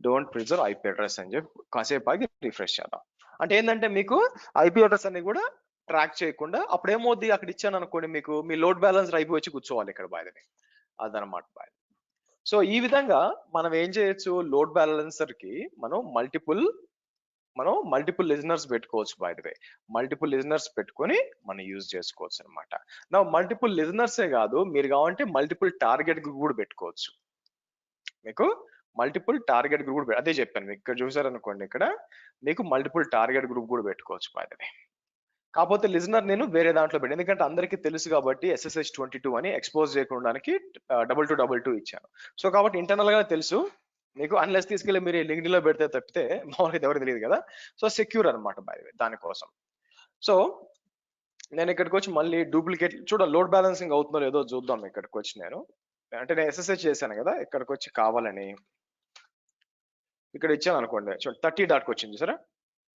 don't preserve IP address అని చెప్పి కాసేపు ఆగి రిఫ్రెష్ చేద్దాం. అంటే ఏంటంటే మీకు ఐపీ అడ్రస్ అన్ని కూడా ట్రాక్ చేయకుండా, అప్పుడు ఏమవుద్ది, అక్కడ ఇచ్చాను అనుకోండి, మీకు మీ లోడ్ బ్యాలెన్స్ ఐపీ వచ్చి కూర్చోవాలి ఇక్కడ, బాయ్దని అదనమాట బాయ్. సో ఈ విధంగా మనం ఏం చేయొచ్చు, లోడ్ బ్యాలెన్సర్ కి మనం మల్టిపుల్ లిజనర్స్ పెట్టుకోవచ్చు, by the way. Multiple listeners పెట్టుకొని మనం యూజ్ చేసుకోవచ్చు అనమాట. నా మల్టిపుల్ లిజనర్సే కాదు, మీరు కావాలంటే మల్టిపుల్ టార్గెట్ గ్రూప్ కూడా పెట్టుకోవచ్చు. మీకు మల్టిపుల్ టార్గెట్ గ్రూప్ కూడా అదే చెప్పాను మీకు, ఇక్కడ చూసారనుకోండి, ఇక్కడ మీకు మల్టిపుల్ టార్గెట్ గ్రూప్ కూడా పెట్టుకోవచ్చు, బై ది వే. కాకపోతే లిజనర్ నేను వేరే దాంట్లో పెట్టాను, ఎందుకంటే అందరికీ తెలుసు కాబట్టి SSH 22 అని ఎక్స్పోజ్ చేయడానికి 2222 ఇచ్చాను. సో కాబట్టి ఇంటర్నల్ గా తెలుసు మీకు, అన్లెస్ తీసుకెళ్ళి మీరు లింక్డ్ లో పెడితే తప్పితే మామూలుగా ఎవరికి తెలియదు కదా. సో సెక్యూర్ అనమాట బై ది వే దానికోసం. సో నేను ఇక్కడికి వచ్చి మళ్ళీ డూప్లికేట్ లోడ్ బ్యాలెన్సింగ్ అవుతుందో లేదో చూద్దాం. ఇక్కడికి వచ్చి నేను SSH చేశాను కదా, ఇక్కడికి వచ్చి కావాలని ఇక్కడ ఇచ్చాను అనుకోండి, 30 డాట్కి వచ్చింది సరే,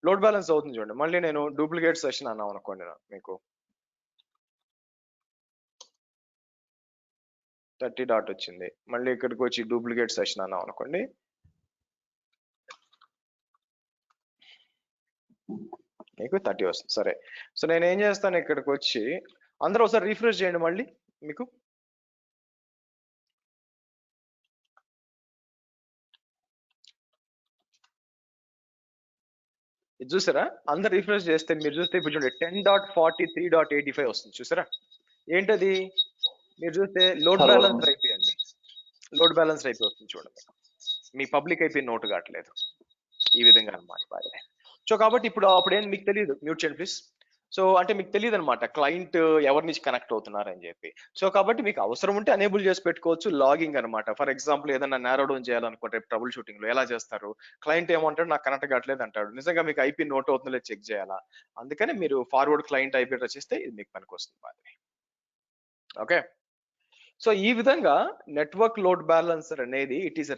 లోడ్ బ్యాలెన్స్ అవుతుంది చూడండి. మళ్ళీ నేను డూప్లికేట్ సెషన్ అన్నాం అనుకోండి, మీకు 30 డాట్ వచ్చింది. మళ్ళీ ఇక్కడికి వచ్చి డూప్లికేట్ సెషన్ అన్నాం అనుకోండి, మీకు 30 వస్తుంది. సరే, సో నేను ఏం చేస్తాను, ఇక్కడికి వచ్చి అందరూ ఒకసారి రీఫ్రెష్ చేయండి మళ్ళీ. మీకు ఇది చూసారా, అందరు రిఫ్రెష్ చేస్తే మీరు చూస్తే ఇప్పుడు చూడండి 10.43.85 వస్తుంది చూసారా. ఏంటది, మీరు చూస్తే లోడ్ బ్యాలెన్స్ ఐపీ అండి, లోడ్ బ్యాలెన్స్ ఐపీ వస్తుంది చూడండి. మీ పబ్లిక్ ఐపీ నోట్ కావట్లేదు ఈ విధంగా అనమాట. సో కాబట్టి అప్పుడు ఏం మీకు తెలియదు, మ్యూట్ చేయండి ప్లీజ్. సో అంటే మీకు తెలియదు అనమాట క్లయింట్ ఎవరి నుంచి కనెక్ట్ అవుతున్నారని చెప్పి. సో కాబట్టి మీకు అవసరం ఉంటే అనేబుల్ చేసి పెట్టుకోవచ్చు లాగింగ్ అనమాట. ఫర్ ఎగ్జాంపుల్ ఏదైనా నారో డౌన్ చేయాలనుకుంటే ట్రబుల్ షూటింగ్ లో ఎలా చేస్తారు, క్లయింట్ ఏమంటాడు నాకు కనెక్ట్ కావట్లేదు అంటాడు, నిజంగా మీకు ఐపీ నోట్ అవుతుందో లేదు చెక్ చేయాలా, అందుకని మీరు ఫార్వర్డ్ క్లయింట్ ఐపీ అడ్రస్ ఇస్తే ఇది మీకు పనికి వస్తుంది. ఓకే, సో ఈ విధంగా నెట్వర్క్ లోడ్ బ్యాలెన్సర్ అనేది it is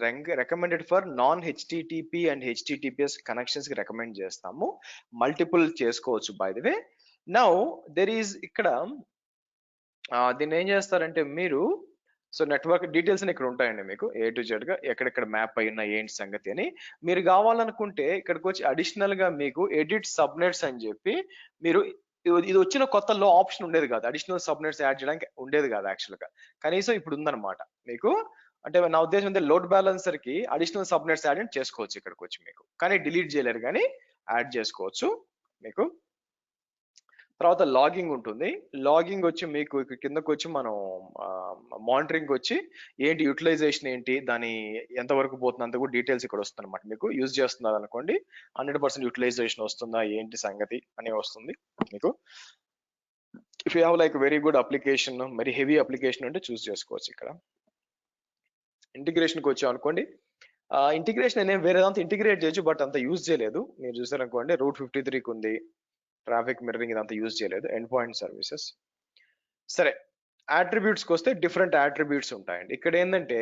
recommended for non HTTP and HTTPS connections కి రికమెండ్ చేస్తాము. మల్టిపుల్ చేసుకోవచ్చు by the way. Now there is ఇక్కడ దీన్ని ఏం చేస్తారంటే మీరు, సో నెట్వర్క్ డీటెయిల్స్ ఇక్కడ ఉంటాయండి మీకు A to Z గా, ఎక్కడెక్కడ మ్యాప్ అయినా ఏంటి సంగతి అని. మీరు కావాలనుకుంటే ఇక్కడికి వచ్చి అడిషనల్ గా మీకు ఎడిట్ సబ్నెట్స్ అని చెప్పి మీరు, ఇది వచ్చిన కొత్తలో ఆప్షన్ ఉండేది కాదు, అడిషనల్ సబ్నెట్స్ యాడ్ చేయడానికి ఉండేది కాదు యాక్చువల్ గా, కనీసం ఇప్పుడు ఉందన్నమాట మీకు. అంటే నా ఉద్దేశం అంటే లోడ్ బ్యాలెన్సర్ కి అడిషనల్ సబ్నెట్స్ యాడ్ చేసుకోవచ్చు ఇక్కడికి వచ్చి మీకు, కానీ డిలీట్ చేయలేరు కానీ యాడ్ చేసుకోవచ్చు మీకు. తర్వాత లాగింగ్ ఉంటుంది. లాగింగ్ వచ్చి మీకు ఇక్కడ కిందకు వచ్చి మనం మానిటరింగ్ వచ్చి ఏంటి యూటిలైజేషన్ ఏంటి, దాని ఎంతవరకు పోతుంది అంత కూడా డీటెయిల్స్ ఇక్కడ వస్తుంది అనమాట. మీకు యూజ్ చేస్తున్నారు అనుకోండి 100% యూటిలైజేషన్ వస్తుందా ఏంటి సంగతి అని వస్తుంది మీకు. If you have like very good application, మరి హెవీ అప్లికేషన్ ఉంటే చూస్ చేసుకోవచ్చు. ఇక్కడ ఇంటిగ్రేషన్కి వచ్చాం అనుకోండి, ఇంటిగ్రేషన్ అనేది వేరే దాంతో ఇంటిగ్రేట్ చేయొచ్చు, బట్ అంత యూజ్ చేయలేదు. మీరు చూసారనుకోండి రూట్ 53కి ఉంది, ట్రాఫిక్ మిర్రరింగ్ ఇదంతా యూజ్ చేయలేదు. End point services. సరే, అట్రిబ్యూట్స్కి వస్తే డిఫరెంట్ అట్రిబ్యూట్స్ ఉంటాయండి. ఇక్కడ ఏంటంటే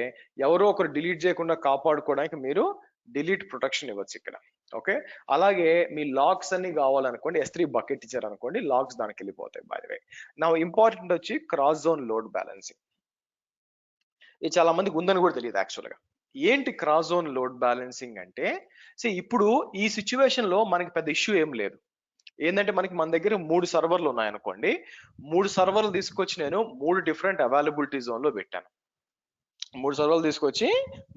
ఎవరో ఒకరు డిలీట్ చేయకుండా కాపాడుకోవడానికి మీరు డిలీట్ ప్రొటెక్షన్ ఇవ్వచ్చు ఇక్కడ. ఓకే, అలాగే మీ లాగ్స్ అన్ని కావాలనుకోండి, S3 బకెట్ ఇచ్చారనుకోండి, లాగ్స్ దానికి వెళ్ళిపోతాయి. బై ది వే, నా ఇంపార్టెంట్ వచ్చి క్రాస్ జోన్ లోడ్ బ్యాలెన్సింగ్. ఇది చాలా మందికి ఉందని కూడా తెలియదు యాక్చువల్గా. ఏంటి క్రాస్ జోన్ లోడ్ బ్యాలెన్సింగ్ అంటే, ఇప్పుడు ఈ సిచ్యువేషన్ లో మనకి పెద్ద ఇష్యూ ఏం లేదు. ఏంటంటే మన దగ్గర 3 సర్వర్లు ఉన్నాయనుకోండి, 3 సర్వర్లు తీసుకొచ్చి నేను 3 డిఫరెంట్ అవైలబిలిటీ జోన్ లో పెట్టాను. 3 సర్వర్లు తీసుకొచ్చి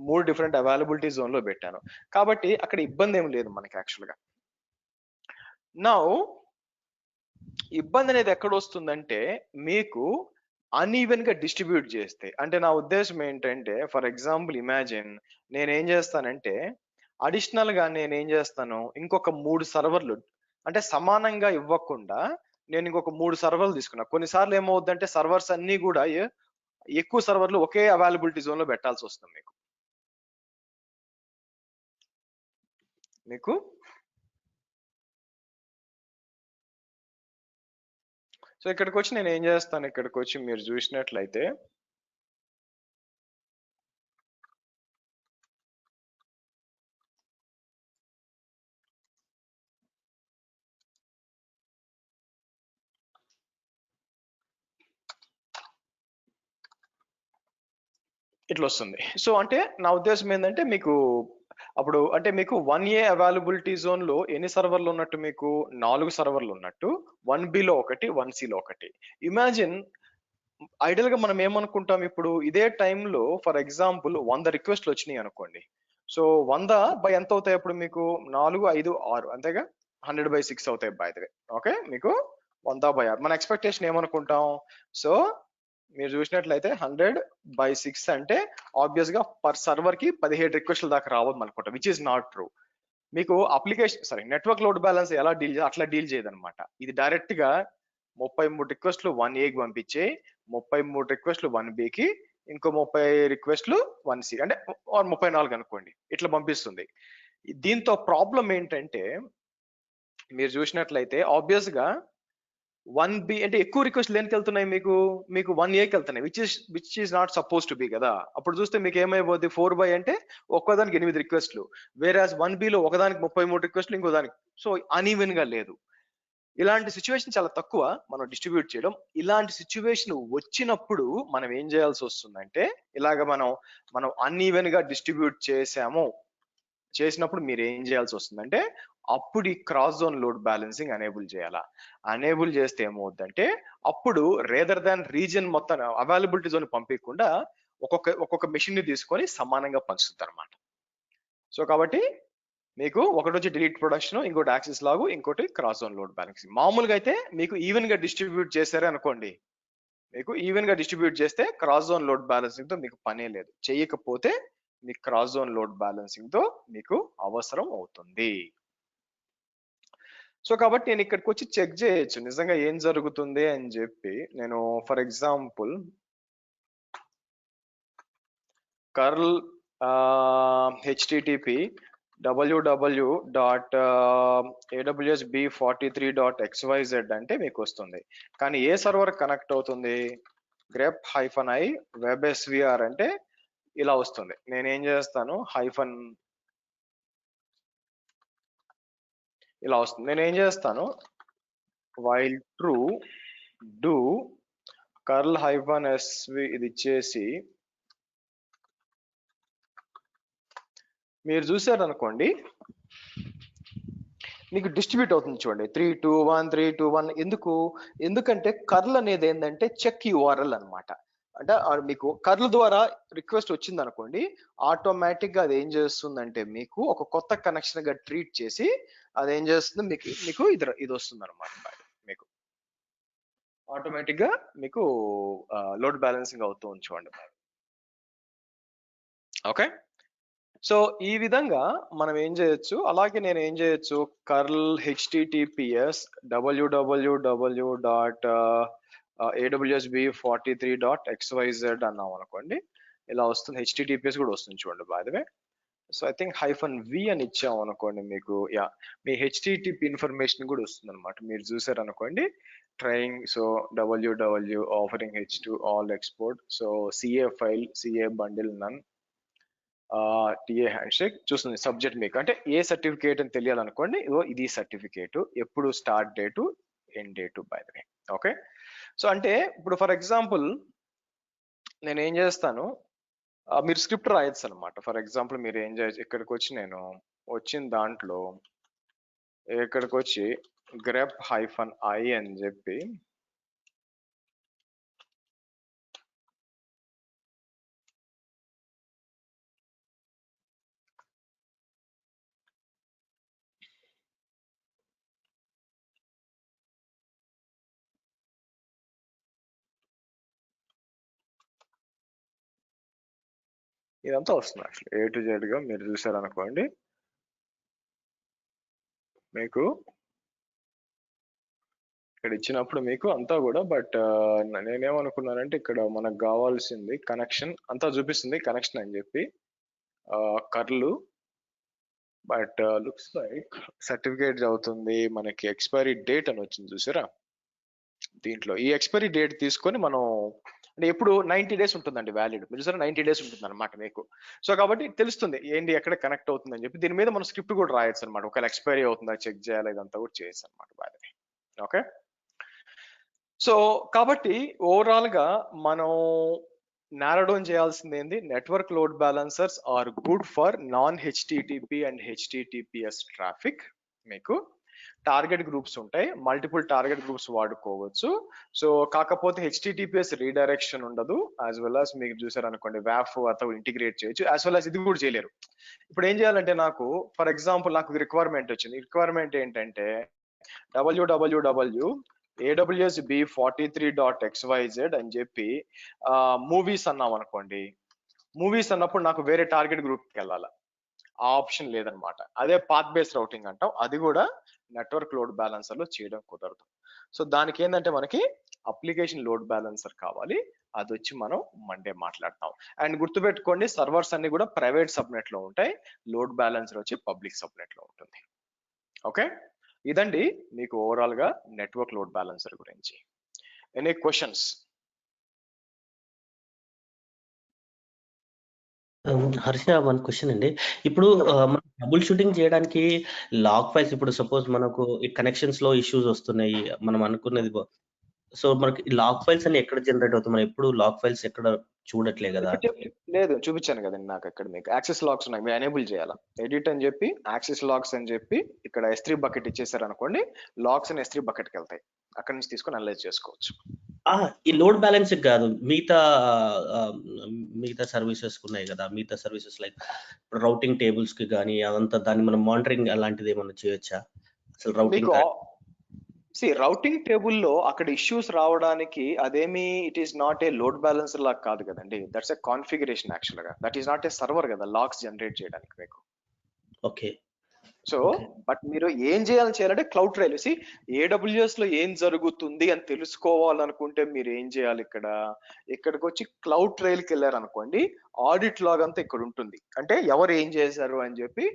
3 డిఫరెంట్ అవైలబిలిటీ జోన్ లో పెట్టాను కాబట్టి అక్కడ ఇబ్బంది ఏం లేదు మనకి యాక్చువల్గా. నౌ ఇబ్బంది అనేది ఎక్కడ వస్తుందంటే, మీకు అన్ఈవెన్ గా డిస్ట్రిబ్యూట్ చేస్తే. అంటే నా ఉద్దేశం ఏంటంటే, ఫర్ ఎగ్జాంపుల్ ఇమాజిన్ నేనేం చేస్తానంటే అడిషనల్ గా నేనేం చేస్తాను, ఇంకొక 3 సర్వర్లు అంటే సమానంగా ఇవ్వకుండా నేను ఇంకొక 3 సర్వర్లు తీసుకున్నా. కొన్నిసార్లు ఏమవుద్దంటే సర్వర్స్ అన్ని కూడా ఎక్కువ సర్వర్లు ఒకే అవైలబిలిటీ జోన్ లో పెట్టాల్సి వస్తుంది మీకు. సో ఇక్కడికి వచ్చి నేను ఏం చేస్తాను, ఇక్కడికి వచ్చి మీరు చూసినట్లయితే ఇట్లా వస్తుంది. సో అంటే నా ఉద్దేశం ఏంటంటే, మీకు అప్పుడు అంటే మీకు 1A అవైలబిలిటీ జోన్ లో ఎన్ని సర్వర్లు ఉన్నట్టు, మీకు 4 సర్వర్లు ఉన్నట్టు, 1B లో ఒకటి, 1C లో ఒకటి. ఇమాజిన్ ఐడియల్ గా మనం ఏమనుకుంటాం, ఇప్పుడు ఇదే టైంలో ఫర్ ఎగ్జాంపుల్ 100 రిక్వెస్ట్లు వచ్చినాయి అనుకోండి. సో 100 బై ఎంత అవుతాయి అప్పుడు మీకు 4, 5, 6 అంతేగా, 100/6 అవుతాయి బై ద వే. ఓకే, మీకు 100/6 మన ఎక్స్పెక్టేషన్ ఏమనుకుంటాం. సో మీరు చూసినట్లయితే 100/6 అంటే ఆబ్వియస్ గా పర్ సర్వర్ కి 17 రిక్వెస్ట్ల దాకా రావద్దు అనుకుంటాం, విచ్ ఇస్ నాట్ ట్రూ. మీకు application sorry network load balance ఎలా డీల్ అట్లా డీల్ చేయదు అనమాట. ఇది డైరెక్ట్ గా 33 రిక్వెస్ట్లు 1Aకి పంపించే, 33 రిక్వెస్ట్లు 1Bకి, ఇంకో 30 రిక్వెస్ట్లు 1C అంటే 34 అనుకోండి, ఇట్లా పంపిస్తుంది. దీంతో ప్రాబ్లం ఏంటంటే, మీరు చూసినట్లయితే ఆబ్వియస్ గా 1B అంటే ఎక్కువ రిక్వెస్ట్ దేనికి వెళ్తున్నాయి, మీకు 1Aకి వెళ్తున్నాయి, which is not suppose to be కదా. అప్పుడు చూస్తే మీకు ఏమైపోద్ది, 4 అంటే ఒక్కోదానికి 8 రిక్వెస్ట్లు, వేరాజ్ 1B లో ఒకదానికి 33 రిక్వెస్ట్లు, ఇంకో దానికి. సో అన్ఈవెన్ గా లేదు. ఇలాంటి సిచ్యువేషన్ చాలా తక్కువ మనం డిస్ట్రిబ్యూట్ చేయడం. ఇలాంటి సిచ్యువేషన్ వచ్చినప్పుడు మనం ఏం చేయాల్సి వస్తుందంటే, ఇలాగ మనం అన్ఈవెన్ గా డిస్ట్రిబ్యూట్ చేసినప్పుడు మీరు ఏం చేయాల్సి వస్తుందంటే, అప్పుడు ఈ cross zone load balancing unable చేయాలా. అనేబుల్ చేస్తే ఏమవుద్దంటే, అప్పుడు రేదర్ దాన్ రీజియన్ మొత్తం అవైలబిలిటీ జోన్ పంపించకుండా ఒక్కొక్క మెషిన్ ని తీసుకొని సమానంగా పంచుతుంది అనమాట. సో కాబట్టి మీకు ఒకటి వచ్చి డిలీట్ ప్రొడక్షన్, ఇంకోటి యాక్సెస్ లాగు, ఇంకోటి క్రాస్ జోన్ లోడ్ బ్యాలెన్సింగ్. మామూలుగా అయితే మీకు ఈవెన్ గా డిస్ట్రిబ్యూట్ చేశారే అనుకోండి, మీకు ఈవెన్ గా డిస్ట్రిబ్యూట్ చేస్తే క్రాస్ జోన్ లోడ్ బ్యాలెన్సింగ్ తో మీకు పనే లేదు. చేయకపోతే మీకు క్రాస్ జోన్ లోడ్ బ్యాలెన్సింగ్ తో మీకు అవసరం అవుతుంది. సో కాబట్టి నేను ఇక్కడికి వచ్చి చెక్ చేయొచ్చు నిజంగా ఏం జరుగుతుంది అని చెప్పి. నేను for example curl http www.awsb43.xyz అంటే మీకు వస్తుంది. కానీ ఏ సర్వర్ కనెక్ట్ అవుతుంది, grep-i websvr అంటే ఇలా వస్తుంది. నేనేం చేస్తాను, హైఫన్ ఇలా వస్తుంది. నేనేం చేస్తాను, వైల్ ట్రూ డూ curl-sv ఇది ఇచ్చేసి మీరు చూసారు అనుకోండి, మీకు డిస్ట్రిబ్యూట్ అవుతుంది చూడండి 321 321. ఎందుకంటే కర్ల్ అనేది ఏంటంటే చెక్ యూఆర్ఎల్ అనమాట. అంటే మీకు కర్ల్ ద్వారా రిక్వెస్ట్ వచ్చింది అనుకోండి, ఆటోమేటిక్ గా అది ఏం చేస్తుందంటే మీకు ఒక కొత్త కనెక్షన్ గా ట్రీట్ చేసి అది ఏం చేస్తుంది, మీకు ఇది వస్తుంది అనమాట మీకు. ఆటోమేటిక్ గా మీకు లోడ్ బ్యాలెన్సింగ్ అవుతూ ఉంచుకోండి. ఓకే, సో ఈ విధంగా మనం ఏం చేయొచ్చు. అలాగే నేను ఏం చేయొచ్చు, కర్ల్ https www.awsb43.xyz అన్నాం అనుకోండి, ఇలా వస్తుంది. https కూడా వస్తుంది చూడండి by the way. So I think -v అని ఇచ్చాం అనుకోండి మీకు, యా మీ http ఇన్ఫర్మేషన్ కూడా వస్తుంది అనమాట. మీరు చూసారు అనుకోండి, trying, so www offering h2 all export, so ca file, ca bundle నన్, TA హ్యాండ్ షేక్ చూస్తుంది. సబ్జెక్ట్ మీకు అంటే ఏ సర్టిఫికేట్ అని తెలియాలనుకోండి, ఇది సర్టిఫికేట్, ఎప్పుడు start date, end date by the way. Okay, so అంటే ఇప్పుడు ఫర్ ఎగ్జాంపుల్ నేను ఏం చేస్తాను, మీరు స్క్రిప్ట్ రాయొచ్చు అనమాట. ఫర్ ఎగ్జాంపుల్ మీరు ఏం చేయొచ్చు, ఇక్కడికి వచ్చి నేను వచ్చిన దాంట్లో ఇక్కడికి వచ్చి grep -i అని చెప్పి ఇదంతా వస్తుంది యాక్చువల్లీ A to Z గా. మీరు చూసారు అనుకోండి, మీకు ఇక్కడ ఇచ్చినప్పుడు మీకు అంతా కూడా, బట్ నేనేమనుకున్నానంటే ఇక్కడ మనకు కావాల్సింది కనెక్షన్ అంతా చూపిస్తుంది, కనెక్షన్ అని చెప్పి కర్లు, బట్ లుక్స్ లైక్ సర్టిఫికేట్ అవుతుంది మనకి. ఎక్స్పైరీ డేట్ అని వచ్చింది చూసారా, దీంట్లో ఈ ఎక్స్పైరీ డేట్ తీసుకొని మనం అంటే ఎప్పుడు 90 డేస్ ఉంటుందండి వ్యాలిడ్. మీరు చూసారా 90 డేస్ ఉంటుంది అనమాట మీకు. సో కాబట్టి తెలుస్తుంది ఏంటి ఎక్కడ కనెక్ట్ అవుతుంది అని చెప్పి. దీని మీద మనం స్క్రిప్ట్ కూడా రాయొచ్చు అనమాట. ఒకవేళ ఎక్స్పైరీ అవుతుందా చెక్ చేయాలి, ఇదంతా కూడా చేయొచ్చు అనమాట బాగా. ఓకే, సో కాబట్టి ఓవరాల్ గా మనం నారో డౌన్ చేయాల్సింది ఏంది, network load balancers are good for non HTTP and HTTPS traffic. మీకు టార్గెట్ గ్రూప్స్ ఉంటాయి, మల్టిపుల్ టార్గెట్ గ్రూప్స్ వాడుకోవచ్చు. సో కాకపోతే HTTPS రీడైరెక్షన్ ఉండదు, యాజ్ వెల్ as మీకు చూసారు అనుకోండి WAF అతో ఇంటిగ్రేట్ చేయొచ్చు, యాజ్ వెల్ as ఇది కూడా చేయలేరు. ఇప్పుడు ఏం చేయాలంటే, నాకు ఫర్ ఎగ్జాంపుల్ నాకు రిక్వైర్మెంట్ వచ్చింది. రిక్వైర్మెంట్ ఏంటంటే www.awsb43.xyz అని చెప్పి మూవీస్ అన్నాం అనుకోండి. మూవీస్ అన్నప్పుడు నాకు వేరే టార్గెట్ గ్రూప్కి వెళ్ళాలి, ఆ ఆప్షన్ లేదనమాట. అదే పాత్ బేస్ రౌటింగ్ అంటాం, అది కూడా నెట్వర్క్ లోడ్ బ్యాలెన్సర్ లో చేయడం కుదరదు. సో దానికి ఏంటంటే మనకి అప్లికేషన్ లోడ్ బ్యాలెన్సర్ కావాలి, అది వచ్చి మనం మండే మాట్లాడతాం. అండ్ గుర్తుపెట్టుకోండి, సర్వర్స్ అన్ని కూడా ప్రైవేట్ సబ్నెట్ లో ఉంటాయి, లోడ్ బ్యాలెన్సర్ వచ్చి పబ్లిక్ సబ్నెట్ లో ఉంటుంది. ఓకే, ఇదండి మీకు ఓవరాల్ గా నెట్వర్క్ లోడ్ బ్యాలెన్సర్ గురించి. Any questions? Harsha, one question అండి. ఇప్పుడు మనం ట్రబుల్ షూటింగ్ చేయడానికి లాగ్ ఫైల్స్, ఇప్పుడు సపోజ్ మనకు ఈ కనెక్షన్స్ లో ఇష్యూస్ వస్తున్నాయి, మనం అనుకున్నది సో మనకి లాగ్ ఫైల్స్ అన్ని ఎక్కడ జనరేట్ అవుతాయి? మనం ఎప్పుడు లాగ్ ఫైల్స్ ఎక్కడ చూడట్లే కదా. లేదు, చూపించాను కదండి నాకు. ఇక్కడ మీకు యాక్సెస్ లాగ్స్ ఉన్నాయి, మీరు ఎనేబుల్ చేయాలా. ఎడిట్ అని చెప్పి యాక్సెస్ లాగ్స్ అని చెప్పి ఇక్కడ S3 బకెట్ ఇచ్చేసారు అనుకోండి, లాగ్స్ అని S3 బకెట్కి వెళ్తాయి, అక్కడ నుంచి తీసుకొని అనలైజ్ చేసుకోవచ్చు. ఈ లోడ్ బ్యాలెన్స్ కాదు, మిగతా సర్వీసెస్ ఉన్నాయి కదా, మిగతా సర్వీసెస్ లైక్ రౌటింగ్ టేబుల్స్ కి కానీ అదంతా, దాన్ని మనం మానిటరింగ్ అలాంటిది ఏమన్నా చేయొచ్చా? అసలు రౌటింగ్ టేబుల్లో అక్కడ ఇష్యూస్ రావడానికి అదేమి it is not a load balancer లాగా కాదు కదండి, దట్స్ ఎ కాన్ఫిగరేషన్ యాక్చువల్ గా. That is not a server కదా లాగ్స్ జనరేట్ చేయడానికి మీకు. ఓకే, సో బట్ మీరు ఏం చేయాలంటే క్లౌడ్ ట్రైల్ AWS లో ఏం జరుగుతుంది అని తెలుసుకోవాలనుకుంటే మీరు ఏం చేయాలి, ఇక్కడికి వచ్చి క్లౌడ్ ట్రైల్కి వెళ్ళారు అనుకోండి, ఆడిట్ లాగ్ అంతా ఇక్కడ ఉంటుంది. అంటే ఎవరు ఏం చేశారు అని చెప్పి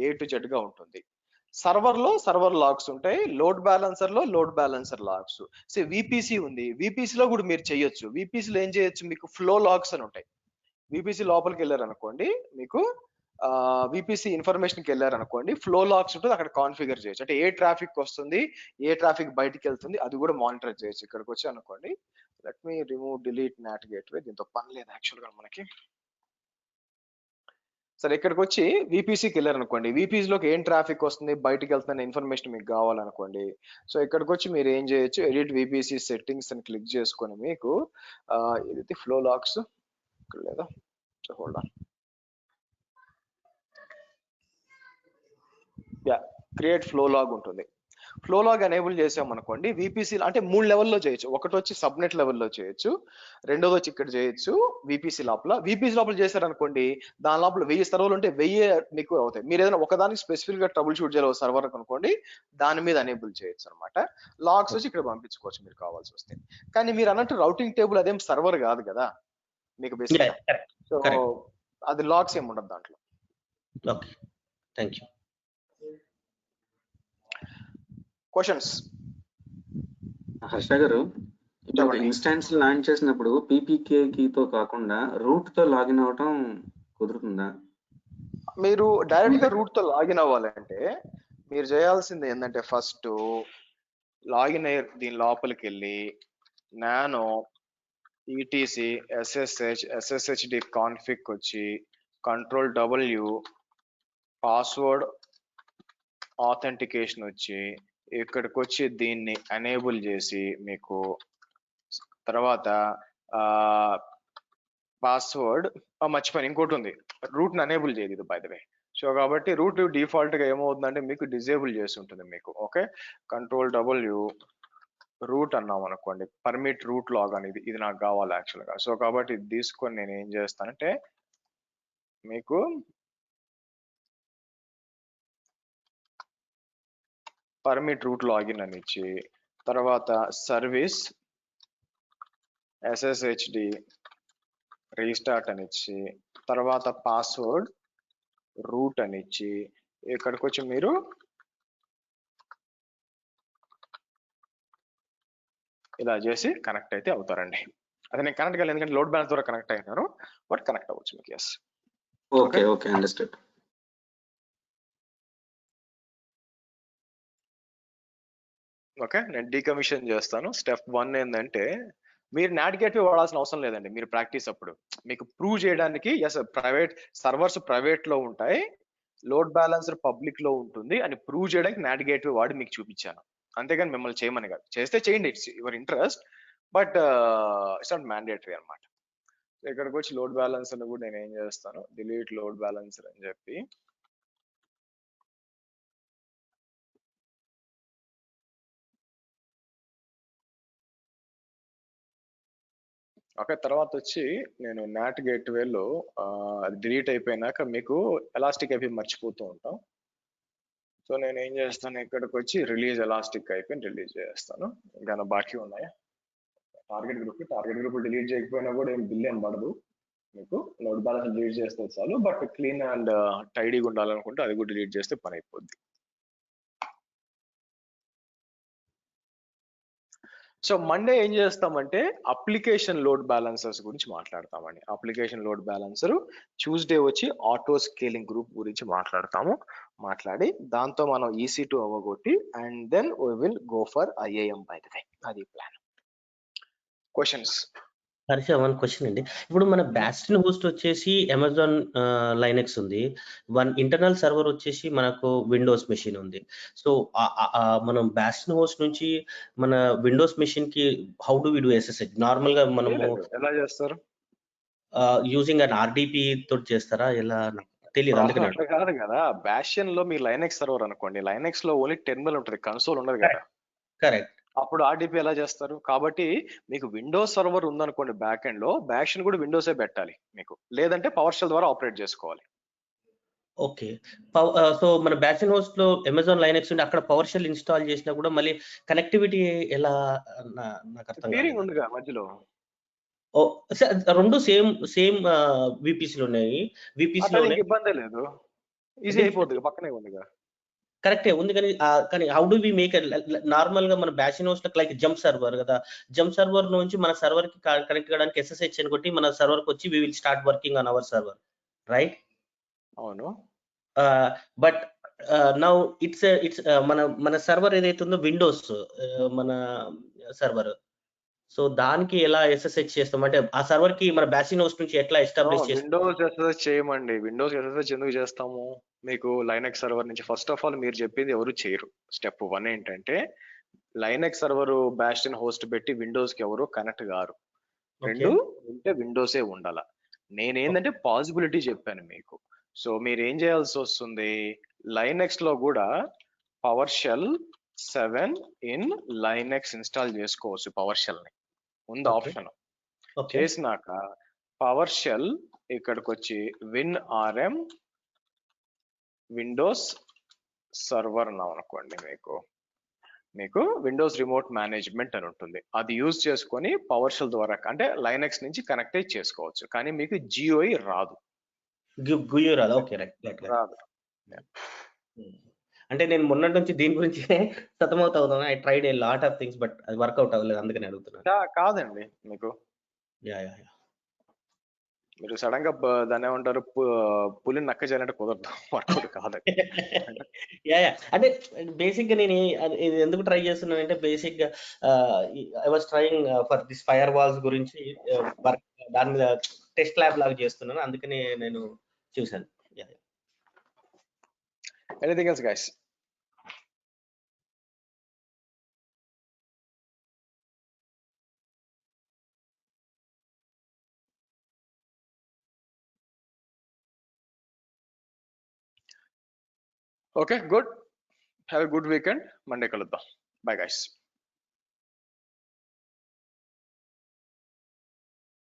A to Z గా ఉంటుంది. సర్వర్ లో సర్వర్ లాగ్స్ ఉంటాయి, లోడ్ బ్యాలెన్సర్ లో లోడ్ బ్యాలెన్సర్ లాగ్స్. VPC ఉంది, VPC లో కూడా మీరు చేయొచ్చు. VPC లో ఏం చేయొచ్చు, మీకు ఫ్లో లాగ్స్ అని ఉంటాయి. VPC లోపలికి వెళ్ళారు అనుకోండి, మీకు VPC ఇన్ఫర్మేషన్కి వెళ్ళారు అనుకోండి, ఫ్లో లాగ్స్ ఉంటుంది, అక్కడ కాన్ఫిగర్ చేయొచ్చు. అంటే ఏ ట్రాఫిక్ వస్తుంది, ఏ ట్రాఫిక్ బయటికి వెళ్తుంది, అది కూడా మానిటర్ చేయొచ్చు. ఇక్కడికి వచ్చి అనుకోండి, let me remove delete not gateway, దీంతో పని లేదు యాక్చువల్ గా మనకి. సరే, ఇక్కడికి వచ్చి VPCకి వెళ్ళారు అనుకోండి, VPC లోకి ఏం ట్రాఫిక్ వస్తుంది, బయటికి వెళ్తున్న ఇన్ఫర్మేషన్ మీకు కావాలనుకోండి. సో ఇక్కడికి వచ్చి మీరు ఏం చేయొచ్చు, ఎడిట్ VPC సెట్టింగ్స్ అని క్లిక్ చేసుకొని మీకు ఇది ఫ్లో లాగ్స్ ఇక్కడ లేదా, so hold on, create flow log ఉంటుంది. ఫ్లో లాగ్ ఎనేబుల్ చేసామనుకోండి, విపిసి అంటే 3 లెవెల్లో చేయొచ్చు. ఒకటి వచ్చి సబ్నెట్ లెవెల్లో చేయొచ్చు, రెండోది వచ్చి ఇక్కడ చేయొచ్చు విపిసి లోపల. విపిసి లోపల చేశారనుకోండి, దాని లోపల 1000 సర్వర్లు ఉంటే 1000 మీకు అవుతాయి. మీరు ఏదైనా ఒకదానికి స్పెసిఫిక్ గా ట్రబుల్ షూట్ చేయాలి సర్వర్ అనుకోండి, దాని మీద ఎనేబుల్ చేయొచ్చు అనమాట. లాగ్స్ వచ్చి ఇక్కడ పంపించుకోవచ్చు మీరు కావాల్సి వస్తే. కానీ మీరు అన్నట్టు రౌటింగ్ టేబుల్ అదేం సర్వర్ కాదు కదా మీకు బేసిక్. సో అది లాగ్స్ ఏమి ఉండదు దాంట్లో. Okay, thank you. Questions? Harsha గారు, ఇప్పుడు ఇన్స్టాన్స్ లాంచ్ చేసినప్పుడు పీపీకే కీతో కాకుండా రూట్ తో లాగిన్ అవటం కుదురుతుందా? మీరు డైరెక్ట్ గా రూట్ తో లాగిన్ అవ్వాలంటే మీరు చేయాల్సింది ఏంటంటే, ఫస్ట్ లాగిన్ అయ్యే దీని లోపలికి వెళ్ళి నానో ఈటీసీ SSHD కాన్ఫిగ్ వచ్చి Ctrl+W పాస్వర్డ్ ఆథెంటికేషన్ వచ్చి ఇక్కడికి వచ్చి దీన్ని ఎనేబుల్ చేసి మీకు తర్వాత పాస్వర్డ్ మర్చిపోయిన ఇంకోటి ఉంది, రూట్ ని ఎనేబుల్ చేయదు బై ద వే. సో కాబట్టి రూట్ డిఫాల్ట్ గా ఏమవుతుందంటే మీకు డిజేబుల్ చేసి ఉంటుంది మీకు. ఓకే, Ctrl+W రూట్ అన్నాం అనుకోండి, పర్మిట్ రూట్ లాగ్ అనేది ఇది నాకు కావాలి యాక్చువల్ గా. సో కాబట్టి ఇది తీసుకొని నేను ఏం చేస్తానంటే మీకు పర్మిట్ రూట్ లాగిన్ అని ఇచ్చి తర్వాత సర్వీస్ SSHD రీస్టార్ట్ అని ఇచ్చి తర్వాత పాస్వర్డ్ రూట్ అని ఇచ్చి ఇక్కడికి వచ్చి మీరు ఇలా చేసి కనెక్ట్ అయితే అవుతారండి. అదే నేను కనెక్ట్ కాలేదు ఎందుకంటే లోడ్ బ్యాలెన్స్ ద్వారా కనెక్ట్ అయినారు, బట్ కనెక్ట్ అవ్వచ్చు మీకు. Yes, okay okay, understand. Okay, నేను డీకమిషన్ చేస్తాను. స్టెప్ 1 ఏంటంటే మీరు నాట్ గేట్వే వాడాల్సిన అవసరం లేదండి. మీరు ప్రాక్టీస్ అప్పుడు మీకు ప్రూవ్ చేయడానికి ఎస్ ప్రైవేట్ సర్వర్స్ ప్రైవేట్ లో ఉంటాయి, లోడ్ బ్యాలెన్సర్ పబ్లిక్ లో ఉంటుంది అని ప్రూవ్ చేయడానికి నాట్ గేట్వే వాడి మీకు చూపించాను. అంతేగాని మిమ్మల్ని చేయమని కాదు. చేస్తే చేయండి, it's your interest, but it's not mandatory అనమాట. ఇక్కడికి వచ్చి లోడ్ బ్యాలెన్సర్ కూడా నేను ఏం చేస్తాను, డిలీట్ లోడ్ బ్యాలెన్సర్ అని చెప్పి ఓకే. తర్వాత వచ్చి నేను నాట్ గేట్వేలో అది డిలీట్ అయిపోయినాక మీకు ఎలాస్టిక్ అయిపోయి మర్చిపోతూ ఉంటాం. సో నేను ఏం చేస్తాను, ఇక్కడికి వచ్చి రిలీజ్ ఎలాస్టిక్ అయిపోయి రిలీజ్ చేస్తాను. ఇంకా బాకీ ఉన్నాయి టార్గెట్ గ్రూప్ డిలీట్ చేయకపోయినా కూడా ఏం బిల్ ఏం పడదు మీకు. లోడ్ బ్యాలెన్స్ డిలీట్ చేస్తే చాలు, బట్ క్లీన్ అండ్ టైడీగా ఉండాలనుకుంటే అది కూడా డిలీట్ చేస్తే పని అయిపోద్ది. సో మండే ఏం చేస్తామంటే అప్లికేషన్ లోడ్ బ్యాలెన్సర్స్ గురించి మాట్లాడతామండి. అప్లికేషన్ లోడ్ బ్యాలెన్సర్ ట్యూస్డే వచ్చి ఆటో స్కేలింగ్ గ్రూప్ గురించి మాట్లాడి దాంతో మనం EC2 అవ్వగొట్టి and then we will go for IAM by the way. అది plan. Questions? Harsha, one question అండి. ఇప్పుడు మన బాస్టిన్ హోస్ట్ వచ్చేసి అమెజాన్ లైనెక్స్ ఉంది, వన్ ఇంటర్నల్ సర్వర్ వచ్చేసి మనకు విండోస్ మెషిన్ ఉంది. సో మనం బాస్టిన్ హోస్ట్ నుంచి మన విండోస్ మెషిన్ కి how do we do SSH? Normal గా మనము ఎలా చేస్తారు? యూజింగ్ అన్ RDP తోటి చేస్తారా? ఎలా తెలియదు, అందుకని అట్లా కాదు కదా. బాస్టిన్ లో మీ లైనెక్స్ సర్వర్ అనుకోండి, లైనెక్స్ లో ఓన్లీ టెర్మినల్ ఉంటుంది, కన్సోల్ ఉండదు కదా. కరెక్ట్. అప్పుడు RDP ఎలా చేస్తారు? కాబట్టి మీకు విండోస్ సర్వర్ ఉందనుకోండి బ్యాక్ ఎండ్ లో, బాస్టిన్ కూడా విండోసే పెట్టాలి మీకు, లేదంటే పవర్ షెల్ ద్వారా ఆపరేట్ చేసుకోవాలి. ఓకే, సో మన బాస్టిన్ హోస్ట్ లో అమెజాన్ లైనెక్స్ ఉండి అక్కడ పవర్ షెల్ ఇన్స్టాల్ చేసినా కూడా మళ్ళీ కనెక్టివిటీ ఎలా? నాకు అర్థం పీరింగ్ కాదు. ఉందిగా మధ్యలో. రెండు సేమ్ VPC లో ఉన్నాయి. VPC లో ఇబ్బందే లేదు, ఈజీ అయిపోతుంది, పక్కనే ఉందిగా. కరెక్టే ఉంది, కానీ how do we make normal గా మన bastion host like jump server కదా, జంప్ సర్వర్ నుంచి మన సర్వర్ కి కనెక్ట్ కావడానికి SSH అని కొట్టి మన సర్వర్ కి వచ్చి we will start working on our server, right? అవును, బట్ నౌ ఇట్స్ మన సర్వర్ ఏదైతే ఉందో విండోస్ మన సర్వర్, సో దానికి ఎలా SSH చేస్తాం? అంటే ఆ సర్వర్ కి మన బాస్టిన్ హోస్ట్ నుంచి ఎట్లా ఎస్టాబ్లిష్ చేస్తాం? విండోస్ SSH చేయమండి. విండోస్ SSH ఎందుకు చేస్తాము? మీకు లైనెక్స్ సర్వర్ నుంచి ఫస్ట్ ఆఫ్ ఆల్ మీరు చెప్పింది ఎవరు చేయరు. స్టెప్ 1 ఏంటంటే లైనెక్స్ సర్వర్ బాస్టిన్ హోస్ట్ పెట్టి విండోస్ కి ఎవరు కనెక్ట్ కారు. రెండు ఉంటే విండోసే ఉండాల. నేనేంటంటే పాసిబిలిటీ చెప్పాను మీకు. సో మీరు ఏం చేయాల్సి వస్తుంది, లైనెక్స్ లో కూడా PowerShell 7 in Linux install చేసుకోవచ్చు పవర్ షెల్ ని. ఉంది ఓకే ఆప్షన్. ఓకే చేసినాక పవర్ షెల్ ఇక్కడికి వచ్చి WinRM విండోస్ సర్వర్ అనుకోండి, మీకు విండోస్ రిమోట్ మేనేజ్మెంట్ అని ఉంటుంది. అది యూజ్ చేసుకొని పవర్ షెల్ ద్వారా అంటే లైనెక్స్ నుంచి కనెక్ట్ అయ్యి చేసుకోవచ్చు. కానీ మీకు GUI రాదు. గుయ్యూ రాదా? Okay right. రాదు. అంటే నేను మొన్నటి నుంచి దీని గురించి సతమవుతా అవుతాను. I tried a lot of things but అది వర్కౌట్ అవ్వలేదు, అందుకని అడుగుతున్నాను. కాదండి, మీకు యా మీరు సడన్ గా దాన్ని ఏమంటారు పులిని నక్క చేయాలంటే కుదరదు, వర్కౌట్ కాదండి. యా అంటే బేసిక్ గా నేను ఇది ఎందుకు ట్రై చేస్తున్నానంటే బేసిక్ గా I was trying for this firewalls గురించి వర్క్ దాని మీద టెస్ట్ ల్యాబ్ లాగా చేస్తున్నాను, అందుకని నేను చూశాను. Anything else guys? Okay, good. Have a good weekend. Monday కలుద్దాం. Bye guys.